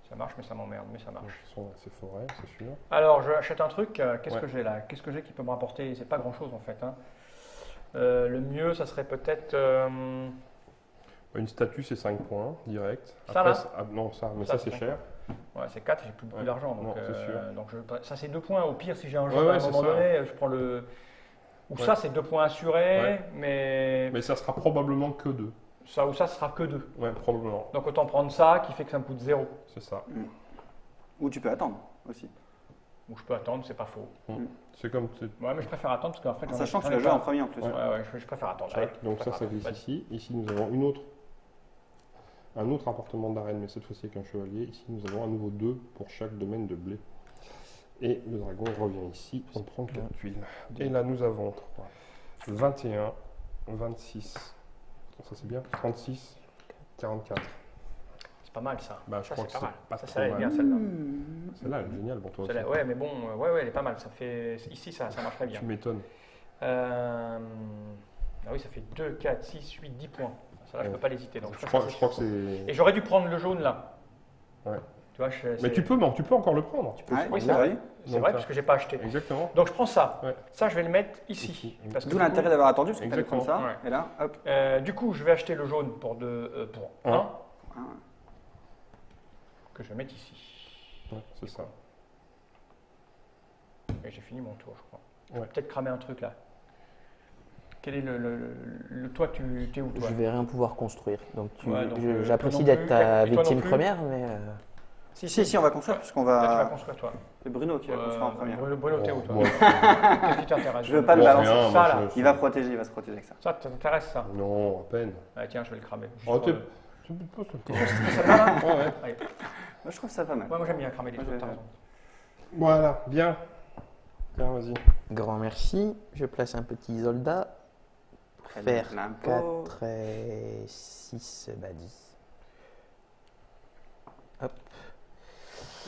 Ça marche, mais ça m'emmerde, mais ça marche. C'est forêt, c'est sûr. Alors, je achète un truc. Qu'est-ce Ouais. que j'ai là? Qu'est-ce que j'ai qui peut me rapporter? C'est pas grand-chose en fait, hein. Le mieux, ça serait peut-être. Une statue, c'est 5 points, direct. Ça, là non, ça, mais Ça, ça, c'est c'est 5 cher. Ouais, c'est 4, j'ai plus beaucoup Ouais. d'argent. Donc, Non, c'est sûr. donc ça, c'est 2 points. Au pire, si j'ai un jeu Ouais, à un ouais, c'est moment ça. donné, je prends le. Ou Ouais. ça, c'est 2 points assurés, Ouais. mais Mais ça sera probablement que 2. ça ou ça sera que 2. Ouais, probablement. Donc autant prendre ça qui fait que ça me coûte 0. C'est ça. Ou tu peux attendre aussi. Ou je peux attendre, c'est pas faux. C'est comme. Ouais, mais je préfère attendre parce qu'en fait. En sachant que tu l'as joué en premier en plus. Ouais. Ouais, je préfère attendre. Allez, Donc je ça, préfère ça attendre. glisse Vas-y. ici. Ici, nous avons un autre appartement d'arène, mais cette fois-ci avec un chevalier. Ici, nous avons à nouveau 2 pour chaque domaine de blé. Et le dragon revient ici, on prend 4 tuiles. Et là, nous avons 21, 26, ça c'est bien, 36, 44. C'est pas mal ça. Bah, je Ça, crois que c'est pas c'est mal. pas Ça, trop ça, elle est mal. bien celle-là. Celle-là, elle est géniale pour toi aussi. Celle-là, ouais, mais bon, ouais, elle est pas mal. Ça fait ici, ça marche très bien. Tu m'étonnes. Ah oui, ça fait 2, 4, 6, 8, 10 points. Ça là, je Ouais. peux pas l'hésiter. Donc Je préfère crois, ça. je crois que c'est. Et j'aurais dû prendre le jaune là. Ouais. Tu vois, Mais tu peux encore le prendre. Ouais, Oui, c'est c'est vrai. C'est Donc, vrai là. parce que j'ai pas acheté. Exactement. Donc je prends ça. Ouais. Ça, je vais le mettre ici. Ici. Parce que D'où du coup- l'intérêt d'avoir attendu parce que tu allais prendre ça. Exactement. Et là, hop. Du coup, je vais acheter le jaune pour 1. Un. Que je vais mettre ici. Ouais, c'est ça. Et j'ai fini mon tour, je crois. Je vais Ouais. peut-être cramer un truc là. Quel est le toi, tu es où toi? Je vais rien pouvoir construire. Donc, Ouais, donc, j'apprécie toi non d'être plus. ta Et toi non victime plus. première, mais Si, on va construire puisqu'on Là, tu vas va. construire toi. C'est Bruno qui va construire en premier. Bruno, t'es où toi? Moi, Qu'est-ce qui t'intéresse? Je veux pas le moi, balancer. rien, ça, moi, là. je- Il va protéger, il va se protéger avec ça. Ça t'intéresse ça? Non, à peine. Ah, tiens, je vais le cramer. Juste Oh, pour t'es. le- Tu me poses le Celle-là, là Ouais, ouais. Allez. Moi, je trouve ça pas mal. Ouais, moi j'aime bien cramer les Moi, trucs, je- t'as raison. Voilà, bien. Tiens, vas-y. grand merci. Je place un petit soldat pour Très faire bien, l'impôt. 4 et 6, 10. Hop.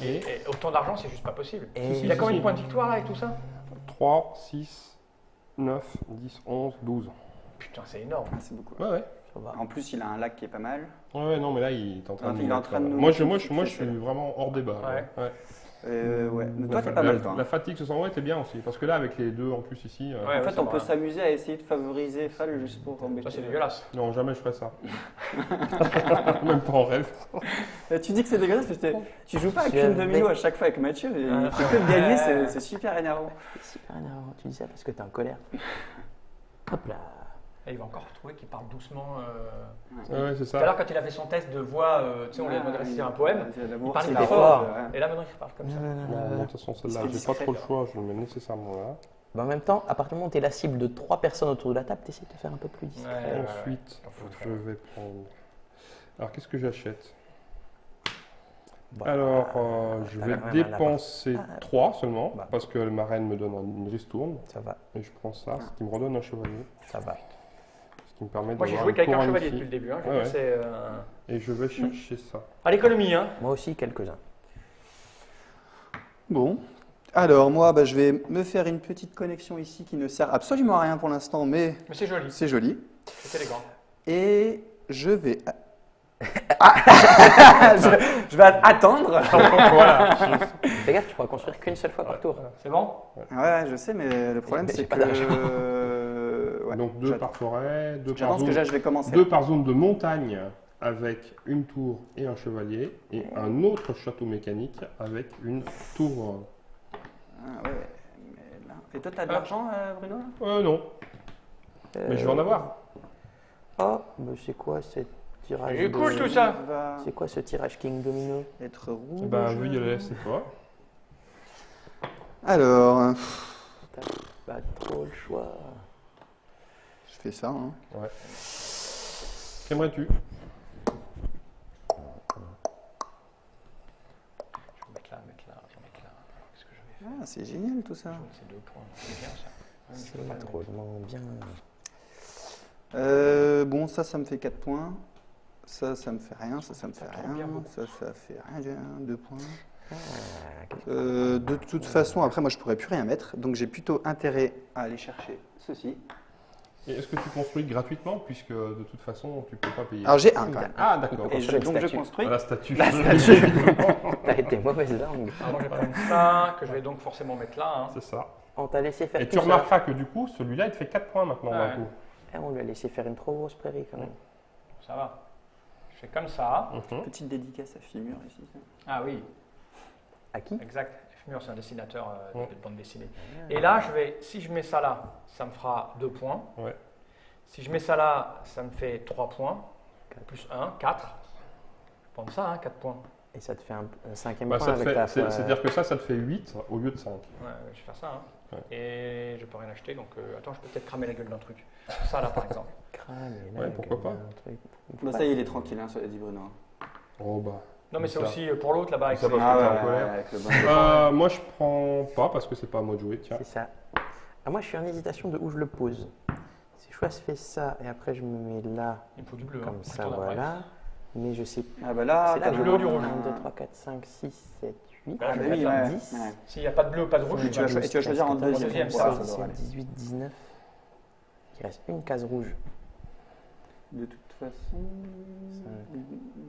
Et autant d'argent, c'est juste pas possible. Et- Il y a combien de points de victoire là et tout ça? 3, 6, 9, 10, 11, 12. Putain, c'est énorme. Ah, c'est beaucoup. Ouais, ouais. Ça va. En plus, il a un lac qui est pas mal. Ouais, non, mais là, il est en train Ah, de. il est en mettre, train de nous Moi, mettre je une suis petite vraiment hors débat. Ouais. Ouais. Ouais. Mais toi, t'es La- pas mal, la- toi. La fatigue ce soir, ouais, t'es bien aussi. Parce que là, avec les deux en plus ici. Ouais, En ouais, fait, c'est on peut vrai. s'amuser à essayer de favoriser Fall juste pour embêter. Ça, c'est dégueulasse. Non, jamais je ferai ça. Même pas en rêve. Tu dis que c'est dégueulasse parce que tu joues pas à Je Queen vais- Domino à chaque fois avec Mathieu et Ah. tu peux te gagner, c'est super énervant. C'est super énervant. Tu dis ça parce que t'es en colère. Hop là. Et il va encore retrouver qu'il parle doucement. Ouais, c'est Tout à l'heure, ça. quand il avait son test de voix, tu sais, on lui a demandé de réciter un poème. L'amour, Il parlait c'est pas la fort. force, ouais. Et là, maintenant, il parle comme ça. Non, de toute façon, celle-là, C'est j'ai pas discret, trop le quoi. choix. Je le mets nécessairement là. Bah, en même temps, à partir du moment où tu es la cible de 3 personnes autour de la table, tu essaies de te faire un peu plus discret. Ouais. Ensuite, T'en fous, je vais prendre. Alors, qu'est-ce que j'achète? Bah, Alors, je vais t'as même un dépenser appart. Ah. 3 seulement, Bah. parce que ma reine me donne une ristourne, Ça va, et je prends ça, ce qui me redonne un chevalier, ça va. ce qui me permet Moi, j'ai d'avoir joué une qu'avec un couronne chevalier ici. depuis le début. Hein. Ouais, ouais. C'est Et je vais chercher ça. à l'économie. Hein. Moi aussi, quelques-uns. Bon. Alors, moi, bah, je vais me faire une petite connexion ici qui ne sert absolument à rien pour l'instant, mais Mais c'est joli. c'est joli. C'est élégant. Et je vais. je vais attendre. Voilà. Fais gaffe, tu pourras construire qu'une seule fois par tour. C'est bon? Ouais, je sais, mais le problème, Mais c'est j'ai pas que. d'argent. Ouais, Donc 2 par forêt, 2 par j'annonce que zone, déjà, je vais commencer. 2 par zone de montagne avec une tour et un chevalier, et un autre château mécanique avec une tour. Ah, ouais, mais là... Et toi, t'as de l'argent, Bruno là Non, mais je vais en avoir. Oh, mais c'est quoi ce tirage C'est cool tout ça. Il va C'est quoi ce tirage King Domino? être rouge. Ben, veuillez c'est toi. Alors, T'as pas trop le choix. je fais ça. Hein. Qu'aimerais-tu? Je vais mettre là, je vais mettre là. Ah, c'est génial tout ça. C'est 2 points. C'est bien ça. Je peux pas le C'est mettre. drôlement bien. Bon, ça me fait 4 points. Ça me fait rien. Ça me fait tombe bien rien. beaucoup. Ça fait rien. 2 points. Ah, De toute façon, après, moi, je pourrais plus rien mettre. Donc, j'ai plutôt intérêt à aller chercher ceci. Et est-ce que tu construis gratuitement, puisque de toute façon, tu peux pas payer? Alors, j'ai un quand même. Ah, d'accord. Et construire une donc, je statue. construis. Ah, la statue. La statue. T'as été mauvaise langue. Alors, moi, je vais prendre ça, que je vais donc forcément mettre là. Hein. C'est ça. On t'a laissé faire Et tout tu ça. remarqueras que du coup, celui-là, il te fait 4 points maintenant d'un Ouais. coup. Eh, on lui a laissé faire une trop grosse prairie quand même. Ça va. Je fais comme ça. Mhm. Petite dédicace à Fimur ici. ça. Ah oui, À qui? exact. Fumur, c'est un dessinateur Ouais. de bande dessinée. Et là, si je mets ça là, ça me fera 2 points. Ouais. Si je mets ça là, ça me fait 3 points. Plus 1, 4. Je prends ça, hein, 4 points. Et ça te fait un cinquième Bah, point ça te avec fait- ta c'est-à-dire que ça te fait 8 au lieu de 5. Ouais, je vais faire ça. Hein. Ouais. Et je peux rien acheter, donc attends, je peux peut-être cramer la gueule d'un truc. Ça là, par exemple. crâne. Et là, Ouais, pourquoi comme pas. un truc. Bah, ça y est, il est tranquille, hein, ça l'a dit Bruno. Oh bah. Non, mais c'est Ça. aussi pour l'autre là-bas. avec Ça ses- va. Parce que t'es en colère. avec le bon. Moi, je prends pas parce que c'est pas à moi de jouer. Tiens. C'est ça. Ah, moi, je suis en hésitation de où je le pose. Si je fais ça et après je me mets là, Il me faut du bleu. comme hein. Je ça, tourne après. voilà. Mais je sais Ah bah là, c'est là t'as que du je bleu ou du vois rouge 1, 2, 3, 4, 5, 6, 7, 8. Bah, je bah vais oui, faire ouais, 10. ouais. S'il n'y a pas de bleu ou pas de rouge, Et je vais tu vas choisir en deuxième, ça, ça doit aller. 18, 19. Il reste une case rouge. De toute façon,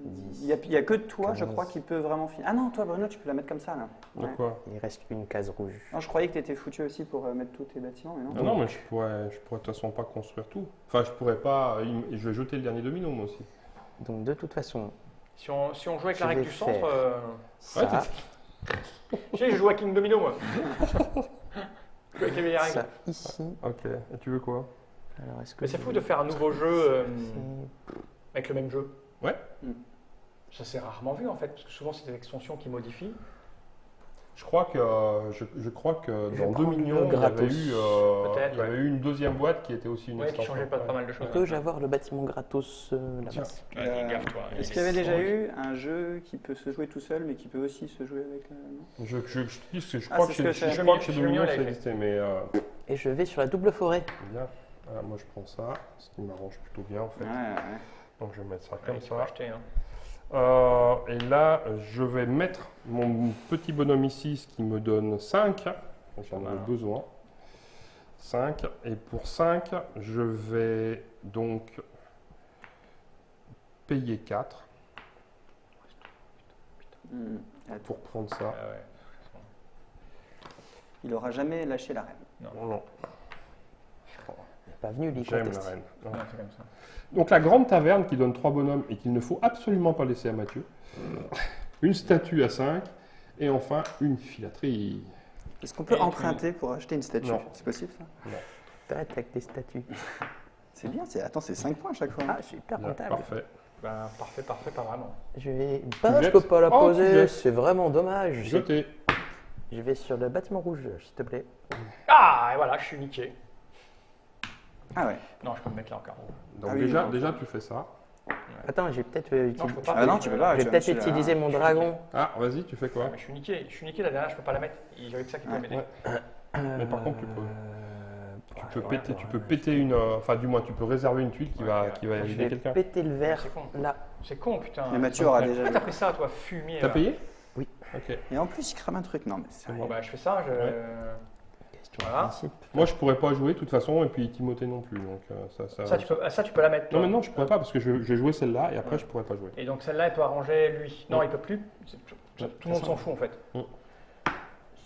10, il y a que toi, je 15. crois, qui peut vraiment finir. Ah non, toi, Bruno, tu peux la mettre comme ça, là. De Ouais. quoi? Il reste une case rouge. Non, je croyais que tu étais foutu aussi pour mettre tous tes bâtiments, mais non. Ah non, mais je pourrais de toute façon pas construire tout. Enfin, je pourrais pas. Je vais jeter le dernier domino, moi aussi. Donc de toute façon, Si on joue avec Je la règle vais du centre, faire ça, tu sais, je joue à King Domino, moi. Je joue avec les vieilles règles. ça ici. Ok. Et tu veux quoi? Alors est-ce que Mais c'est je fou vais de faire un nouveau jeu passer- avec le même jeu. Ouais. Ça s'est rarement vu en fait, parce que souvent c'est des extensions qui modifient. Je crois que je crois que Je dans vais prendre 2 millions, il y gratos. avait eu Peut-être, il y avait eu une deuxième boîte qui était aussi une Ouais, qui extension. changeait pas mal de choses. Peux-je avoir le bâtiment gratos là-bas? Tiens. Vas-y, gaffe-toi. Est-ce qu'il y avait déjà eu un jeu qui peut se jouer tout seul, mais qui peut aussi se jouer avec... non Je te dis, je Ah, crois c'est que ce que chez c'est. je crois que chez Chez 2 millions Mignon, ça il avait existait, mais Et je vais sur la double forêt. bien. Voilà, moi je prends ça, ce qui m'arrange plutôt bien en fait. Ouais. Donc je vais mettre ça Ouais, comme tu peux ça. acheter, hein. Et là, je vais mettre mon petit bonhomme ici, ce qui me donne 5. J'en ai Voilà. besoin. 5. Et pour 5, je vais donc payer 4 pour prendre ça. Ah ouais. Il aura jamais lâché la reine. Non, non, Il n'est pas venu, lui, j'aime la contester. reine. Non. Ouais, c'est comme ça. Donc la grande taverne qui donne 3 bonhommes et qu'il ne faut absolument pas laisser à Mathieu. Une statue à 5. Et enfin, une filaterie. Est-ce qu'on peut Et emprunter pour acheter une statue? Non. C'est possible, ça? T'arrêtes avec tes statues. C'est bien, attends, c'est 5 points à chaque fois. Ah, super Là, comptable. parfait. Ben, parfait, pas vraiment. Je vais. Bah, je jettes. peux pas la Oh, tu poser, jettes. c'est vraiment dommage. Jeté. Je vais sur le bâtiment rouge, s'il te plaît. Ah, et voilà, je suis niqué. Ah ouais. Non, je peux me mettre là encore. Donc Ah oui, déjà, non. déjà, tu fais ça. Attends, j'ai peut-être Non, je peux pas. Ah non, tu peux pas. je vais peut-être utiliser mon dragon. Ah, vas-y, tu fais quoi? Mais je suis niqué. Je suis niqué la dernière, je peux pas la mettre. Il y avait que ça qui pouvait m'aider. Ouais. Mais par contre, tu peux. Tu peux ouais, péter, ouais, tu peux péter une. Enfin, du moins, tu peux réserver une tuile qui Ouais, va, ouais. qui va Je aider vais quelqu'un. péter le verre C'est con. là. C'est con, putain. Mais Mathieu aura Ok. déjà Pourquoi vu. t'as pris ça, toi, fumier T'as là payé? Oui. Ok. Et en plus, il crame un truc. Non, mais c'est Bon, bah, je fais ça. Je... Ouais. Question Voilà. de principe. Moi, je pourrais pas jouer de toute façon, et puis Timothée non plus. Donc, Ça, tu peux la mettre. Non, toi. mais non, je pourrais pas parce que je vais jouer celle-là et après, Ouais. je pourrais pas jouer. Et donc celle-là, elle peut arranger lui. Non, Ouais. il peut plus. Tout Ouais. le monde s'en fout en fait.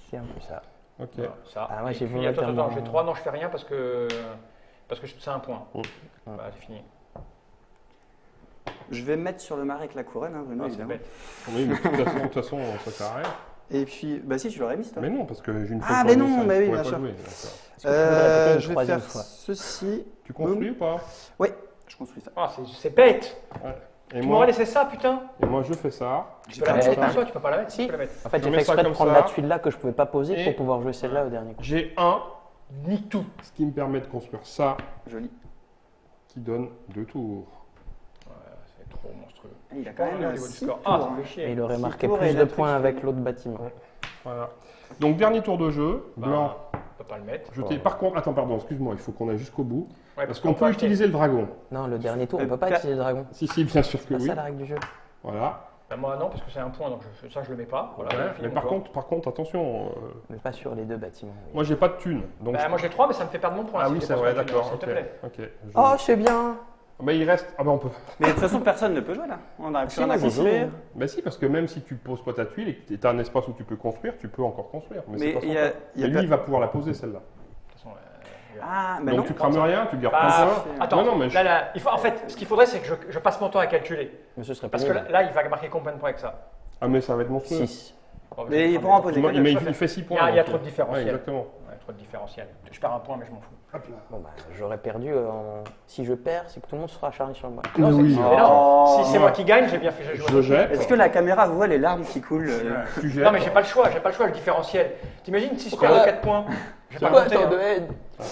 C'est un peu ça. Ok. Voilà, ça. Ah ouais, Et j'ai puis, attends, volontairement- j'ai 3. Non, je fais rien parce que c'est un point. Ouais. Bah, c'est fini. Je vais me mettre sur le marais avec la couronne, hein, Bruno, Ah, c'est évidemment. bête. Oui, mais de toute façon, ça sert à rien. Et puis, bah si, tu l'aurais mis, toi. Mais non, parce que j'ai une Ah, fois mais pas mis non, ça, mais je oui, pourrais bien pas sûr. jouer, donc, Est-ce que tu voudrais peut-être une Je vais troisième faire fois ceci. Tu construis ou pas? Oui, je construis ça. Ah, c'est bête. Et Tu moi, m'aurais laissé ça, putain. je fais ça. Tu peux la mettre Ouais, comme ça, tu peux pas la mettre. Si. Tu peux la mettre. En fait, Je j'ai mets fait ça exprès de comme prendre ça. la tuile là que je pouvais pas poser Et- pour pouvoir jouer celle-là au dernier coup. J'ai un, Nique tout. ce qui me permet de construire ça, Joli. qui donne 2 tours. Ouais, c'est trop monstrueux. Il a quand Au même niveau du 6 score. tours. Ah, ça hein. fait chier. Et il aurait Six marqué tours et plus de la truc, points avec c'est- l'autre bâtiment. Voilà. Donc, dernier tour de jeu. Bah, Blanc, on peut pas le mettre. jeté. Par contre, attends, pardon, excuse-moi, il faut qu'on aille jusqu'au bout. Ouais, Parce qu'on peut acheter. utiliser le dragon. Non, le dernier tour, on Euh, peut pas t'as- utiliser le dragon. Si, bien sûr que C'est pas oui. ça la règle du jeu. Voilà. Bah, moi non, parce que c'est un point, donc ça je le mets pas. Voilà, Ouais, j'ai fini mais mon par tour. contre, attention. Mais pas sur les deux bâtiments. oui. Moi, j'ai pas de thunes. Donc Bah, moi j'ai 3, mais ça me fait perdre mon point. Ah si oui, je c'est dépense vrai, ma thune, d'accord. S'il te Ok. plaît. Ok. Oh, je sais bien. Mais il reste. Ah ben on peut. Mais de toute façon, personne ne peut jouer là. On n'arrive Si, plus rien à moi, je joue. construire. Bah si, parce que même si tu poses pas ta tuile et que tu as un espace où tu peux construire, tu peux encore construire. Mais, c'est Mais pas son il y a. cas. il y a Et lui, pas- il va pouvoir la poser celle-là. De toute façon, Ah, mais Donc non. tu crames rien, tu gardes Bah, ton point. attends, Non, non, mais je- là, en fait, ce qu'il faudrait, c'est que je passe mon temps à calculer. Mais ce serait pas Parce que là, il va marquer combien de points avec ça? Ah mais ça va être monstrueux. 6. Bon, Mais je il vais pourra en prendre poser les- Il, que deux. mais tout à il fait. fait 6 points. Il y a donc, trop de différentiel. ouais, exactement. Ouais, trop de différentiel. Je perds un point, mais je m'en fous. Bon, bah, j'aurais perdu. Si je perds, c'est que tout le monde sera acharné sur moi. Non, c'est- oui. mais non, si c'est Oh. moi qui gagne, j'ai bien fait. J'ai joué. Je jette. Est-ce que la caméra voit les larmes qui coulent Tu jettes. Non, mais j'ai pas le choix, le différentiel. T'imagines si je perds Pourquoi de 4 points? Je vais pas Pourquoi compter. tant de Hein. haine?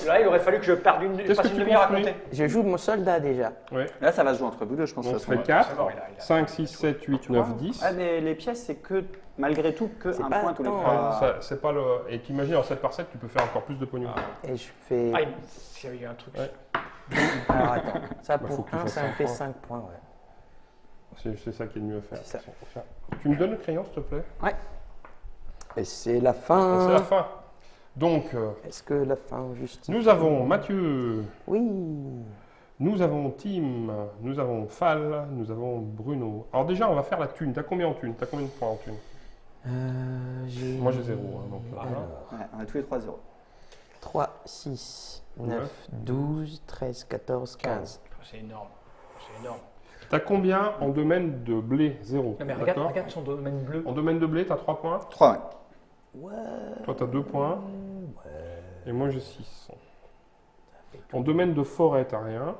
Là, il aurait fallu que je perde Qu'est-ce passe que une tu demi-heure à construis? compter. Je joue mon soldat déjà. Ouais. Là, ça va se jouer entre vous deux, je pense. Donc de ça toute fait façon. 4, C'est mort, il a- 5, 6, 7, 8, 9, 10. Ah, mais les pièces, c'est que, malgré tout, que C'est un pas point tous les tant, fois. hein. Ça, c'est pas le... Et t'imagines en 7 par 7, tu peux faire encore plus de pognon. Et je fais. Ah, il y a un truc. Ouais. Alors attends. Ça Bah, faut pour que tu 1, fasses ça me 5 fait points. 5 points. Ouais. C'est ça qui est le mieux à faire. C'est ça. Tu me donnes le crayon, s'il te plaît? Et c'est la C'est fin. la fin. Donc, Est-ce que la fin justifie? nous avons Mathieu, Oui. nous avons Tim, nous avons Fall, nous avons Bruno. Alors déjà, on va faire la thune. T'as combien en thune? T'as combien de points en thune? Moi, j'ai 0. donc, Alors, Ouais, on a tous les 3-0. 3, 6, 9, 9, 12, 13, 14, 15. C'est énorme. C'est énorme. T'as combien en domaine de blé? 0. Non, mais D'accord. regarde son domaine bleu. En domaine de blé, t'as 3 points. 3, ouais. Ouais. Toi, t'as 2 points. Ouais. Et moi, j'ai 6. En domaine de forêt, t'as rien.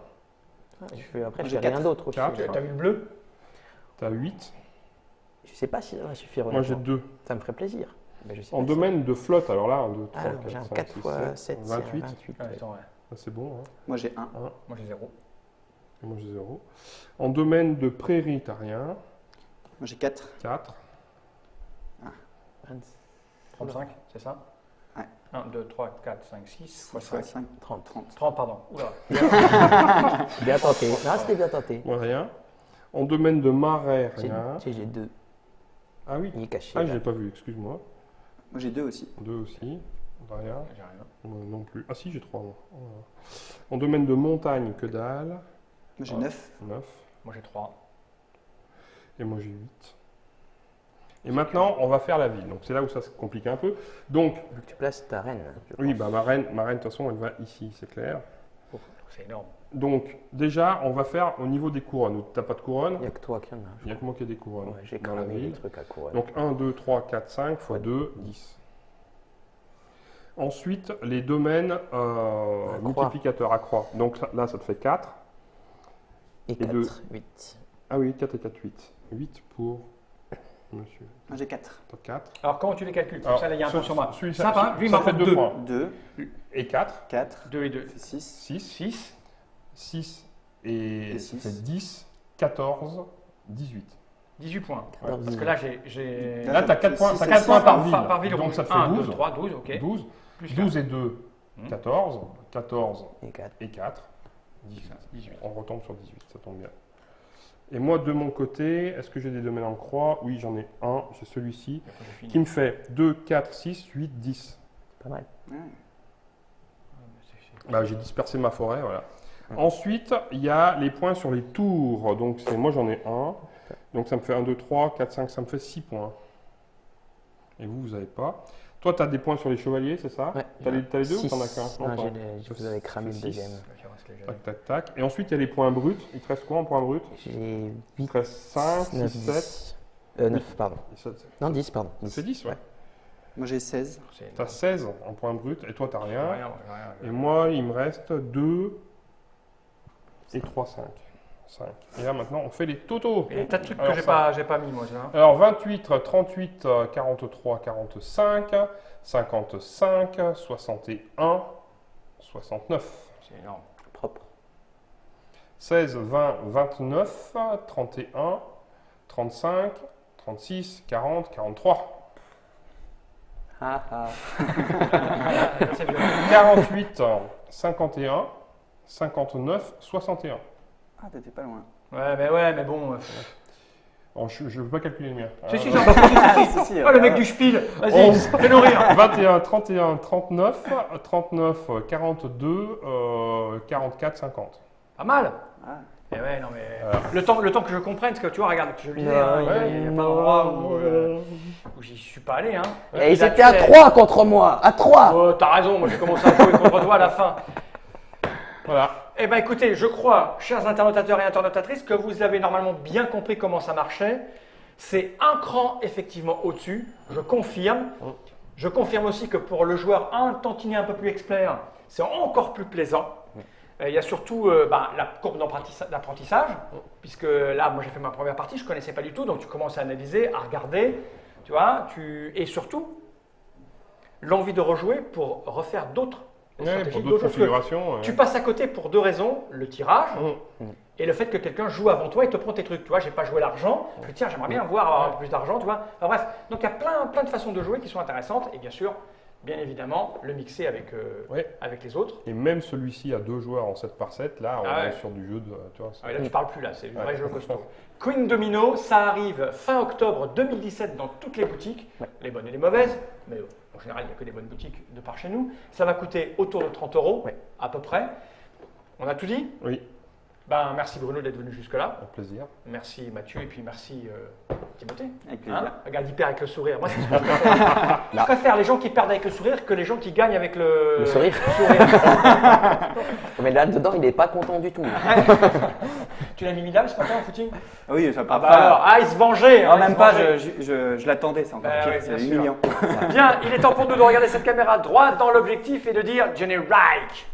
Après, J'ai je fais rien 4. d'autre aussi. 4. T'as vu le bleu? T'as 8. Je sais pas si ça va suffire. Moi, j'ai honnêtement. 2. Ça me ferait plaisir. Mais je sais En pas domaine de flotte, alors là, 1, 2, 3, Alors, 4, j'ai un 5, 4 6, x 7, 28. 28. Ah, ouais. attends, ouais. Ça, c'est bon. Hein. Moi, j'ai 1. Moi j'ai 0. Et moi, j'ai 0. En domaine de prairie, t'as rien. Moi, j'ai 4. 4. 35, c'est ça? Ouais. 1, 2, 3, 4, 5, 6, fois 5. 5, 30. 30. 30, pardon. Oula. Bien tenté. Non, c'était bien tenté. Moi, rien. En domaine de marais, J'ai rien. 2. Ah oui. Il est caché. Ah, je là. l'ai pas vu, excuse-moi. Moi, j'ai 2 aussi. 2 aussi. Rien. J'ai rien. Moi non plus. Ah si, j'ai 3. Moi. Oh là là. En domaine de montagne, que dalle. Moi, j'ai Ouais. 9. 9. Moi j'ai 3. Et moi, j'ai 8. Et maintenant, on va faire la ville. Donc, c'est là où ça se complique un peu. Donc, Vu que tu places ta reine. je oui, pense. bah, ma reine, de toute façon, elle va ici, c'est clair. C'est énorme. Donc, déjà, on va faire au niveau des couronnes. Tu n'as pas de couronne? Il n'y a que toi qui en as. Il n'y a que moi qui ai des couronnes Ouais, j'ai dans la cramé les ville. trucs à couronne. Donc 1, 2, 3, 4, 5 x 2, 10. Ensuite, les domaines multiplicateurs à croix. Donc là, ça te fait 4. Et deux. 4, 8. Ah oui, 4 et 4, 8. 8 pour monsieur. Moi, j'ai 4. T'as 4. Alors comment tu les calcules? Alors, Ça, là, il y a un point sur moi. celui- Ça va, lui il ça m'en fait fait 2 2. points. 2, Et 4, 4, 2 et 2. 6. 6, 6. 6 et Et ça six. fait 10, 14, 18. 18 points. 14, Parce que là, j'ai. Là, tu as 4 points, six, t'as sept, 4 points six, par ville. Par ville. Donc ça te fait 1, 12. 2, 3, 12, ok. 12. Plus 12 et 2, Hmm. 14. 14 Et 4. et 4, 18. 18. On retombe sur 18, ça tombe bien. Et moi, de mon côté, est-ce que j'ai des domaines en croix? Oui, j'en ai un, c'est celui-ci, Et après, j'ai fini. qui me fait 2, 4, 6, 8, 10. Pas mal. Ouais. Bah, j'ai dispersé ma forêt, voilà. Ensuite, il y a les points sur les tours. Donc, moi, j'en ai un. Donc, ça me fait 1, 2, 3, 4, 5, ça me fait 6 points. Et vous n'avez pas. Toi, tu as des points sur les chevaliers, c'est ça? Ouais. T'as les deux ou Six. t'en as qu'un? Non, pas. vous avez cramé le Six. deuxième. Il reste les jeunes. Tac, tac, tac. Et ensuite, il y a les points bruts. Il te reste quoi en points bruts? J'ai Il 8, te reste 5, 9, 6, 7. 10. 9, pardon. Non, 10, pardon. C'est 10, ouais. Moi, j'ai 16. C'est Tu as 16 en points bruts et toi, tu n'as rien. rien. Et moi, il me reste 2 et 3, 5. 5. Et là, maintenant, on fait les totaux. Il y a des tas de trucs que Alors, j'ai pas mis, moi. Tu vois. Alors, 28, 38, 43, 45, 55, 61, 69. C'est énorme. Propre. 16, 20, 29, 31, 35, 36, 40, 43. Ah, ah. C'est violent. 48, 51, 59, 61. Ah, t'étais pas loin. Ouais, mais bon. Oh, je ne veux pas calculer le mien. Si, si, Euh, j'en fais. Si, si, Oh, le mec du spiel. Vas-y, 11. fais-nous rire. 21, 31, 39, 39, 42, 44, 50. Pas mal. Ah. Et ouais, non, mais. Voilà. Le temps que je comprenne, parce que tu vois, regarde, que je lisais, Non, hein, il n'y a pas d'endroit où j'y suis pas allé. Hein. Et Puis là, ils étaient à tu sais- 3 contre moi. À 3. Oh, t'as raison, moi j'ai commencé à jouer contre toi à la fin. Voilà. Eh bien écoutez, je crois, chers internautateurs et internautatrices, que vous avez normalement bien compris comment ça marchait. C'est un cran effectivement au-dessus, je confirme. Je confirme aussi que pour le joueur un tantinet un peu plus expert, c'est encore plus plaisant. Il y a surtout la courbe d'apprentissage, puisque là, moi j'ai fait ma première partie, je ne connaissais pas du tout, donc tu commences à analyser, à regarder, tu vois, et surtout, l'envie de rejouer pour refaire d'autres Ouais, stratégies, pour d'autres d'autres choses que configurations. tu passes à côté pour deux raisons, le tirage Mm. et le fait que quelqu'un joue avant toi et te prend tes trucs. Tu vois, j'ai pas joué l'argent, je dis tiens, j'aimerais bien avoir un peu plus d'argent, tu vois. Enfin, bref, donc il y a plein de façons de jouer qui sont intéressantes et bien sûr, bien évidemment, le mixer Ouais. avec les autres. Et même celui-ci à 2 joueurs en 7 par 7, là, on Ah ouais. est sur du jeu de. Tu vois, Ah oui, là, tu parles plus là, c'est du vrai Ouais. jeu costaud. Queen Domino, ça arrive fin octobre 2017 dans toutes les boutiques, les bonnes et les mauvaises, mais en général, il n'y a que des bonnes boutiques de par chez nous. Ça va coûter autour de 30 € à peu près. On a tout dit? Oui, Ben, merci Bruno d'être venu jusque-là. avec plaisir. Merci Mathieu et puis merci Timothée. Avec plaisir. Regarde, il perd avec le sourire. Moi, c'est ce que je préfère. Je préfère les gens qui perdent avec le sourire que les gens qui gagnent avec Le sourire. Mais là-dedans, il n'est pas content du tout. Tu l'as mis midable ce matin en footing? Ah oui, ça Ah part bah alors, il se vengeait. Non, il même se pas, vengeait. je l'attendais, c'est encore Bah pire, ouais, c'est bien sûr. humiliant. Bien, il est temps pour nous de regarder cette caméra droite dans l'objectif et de dire Johnny Reich.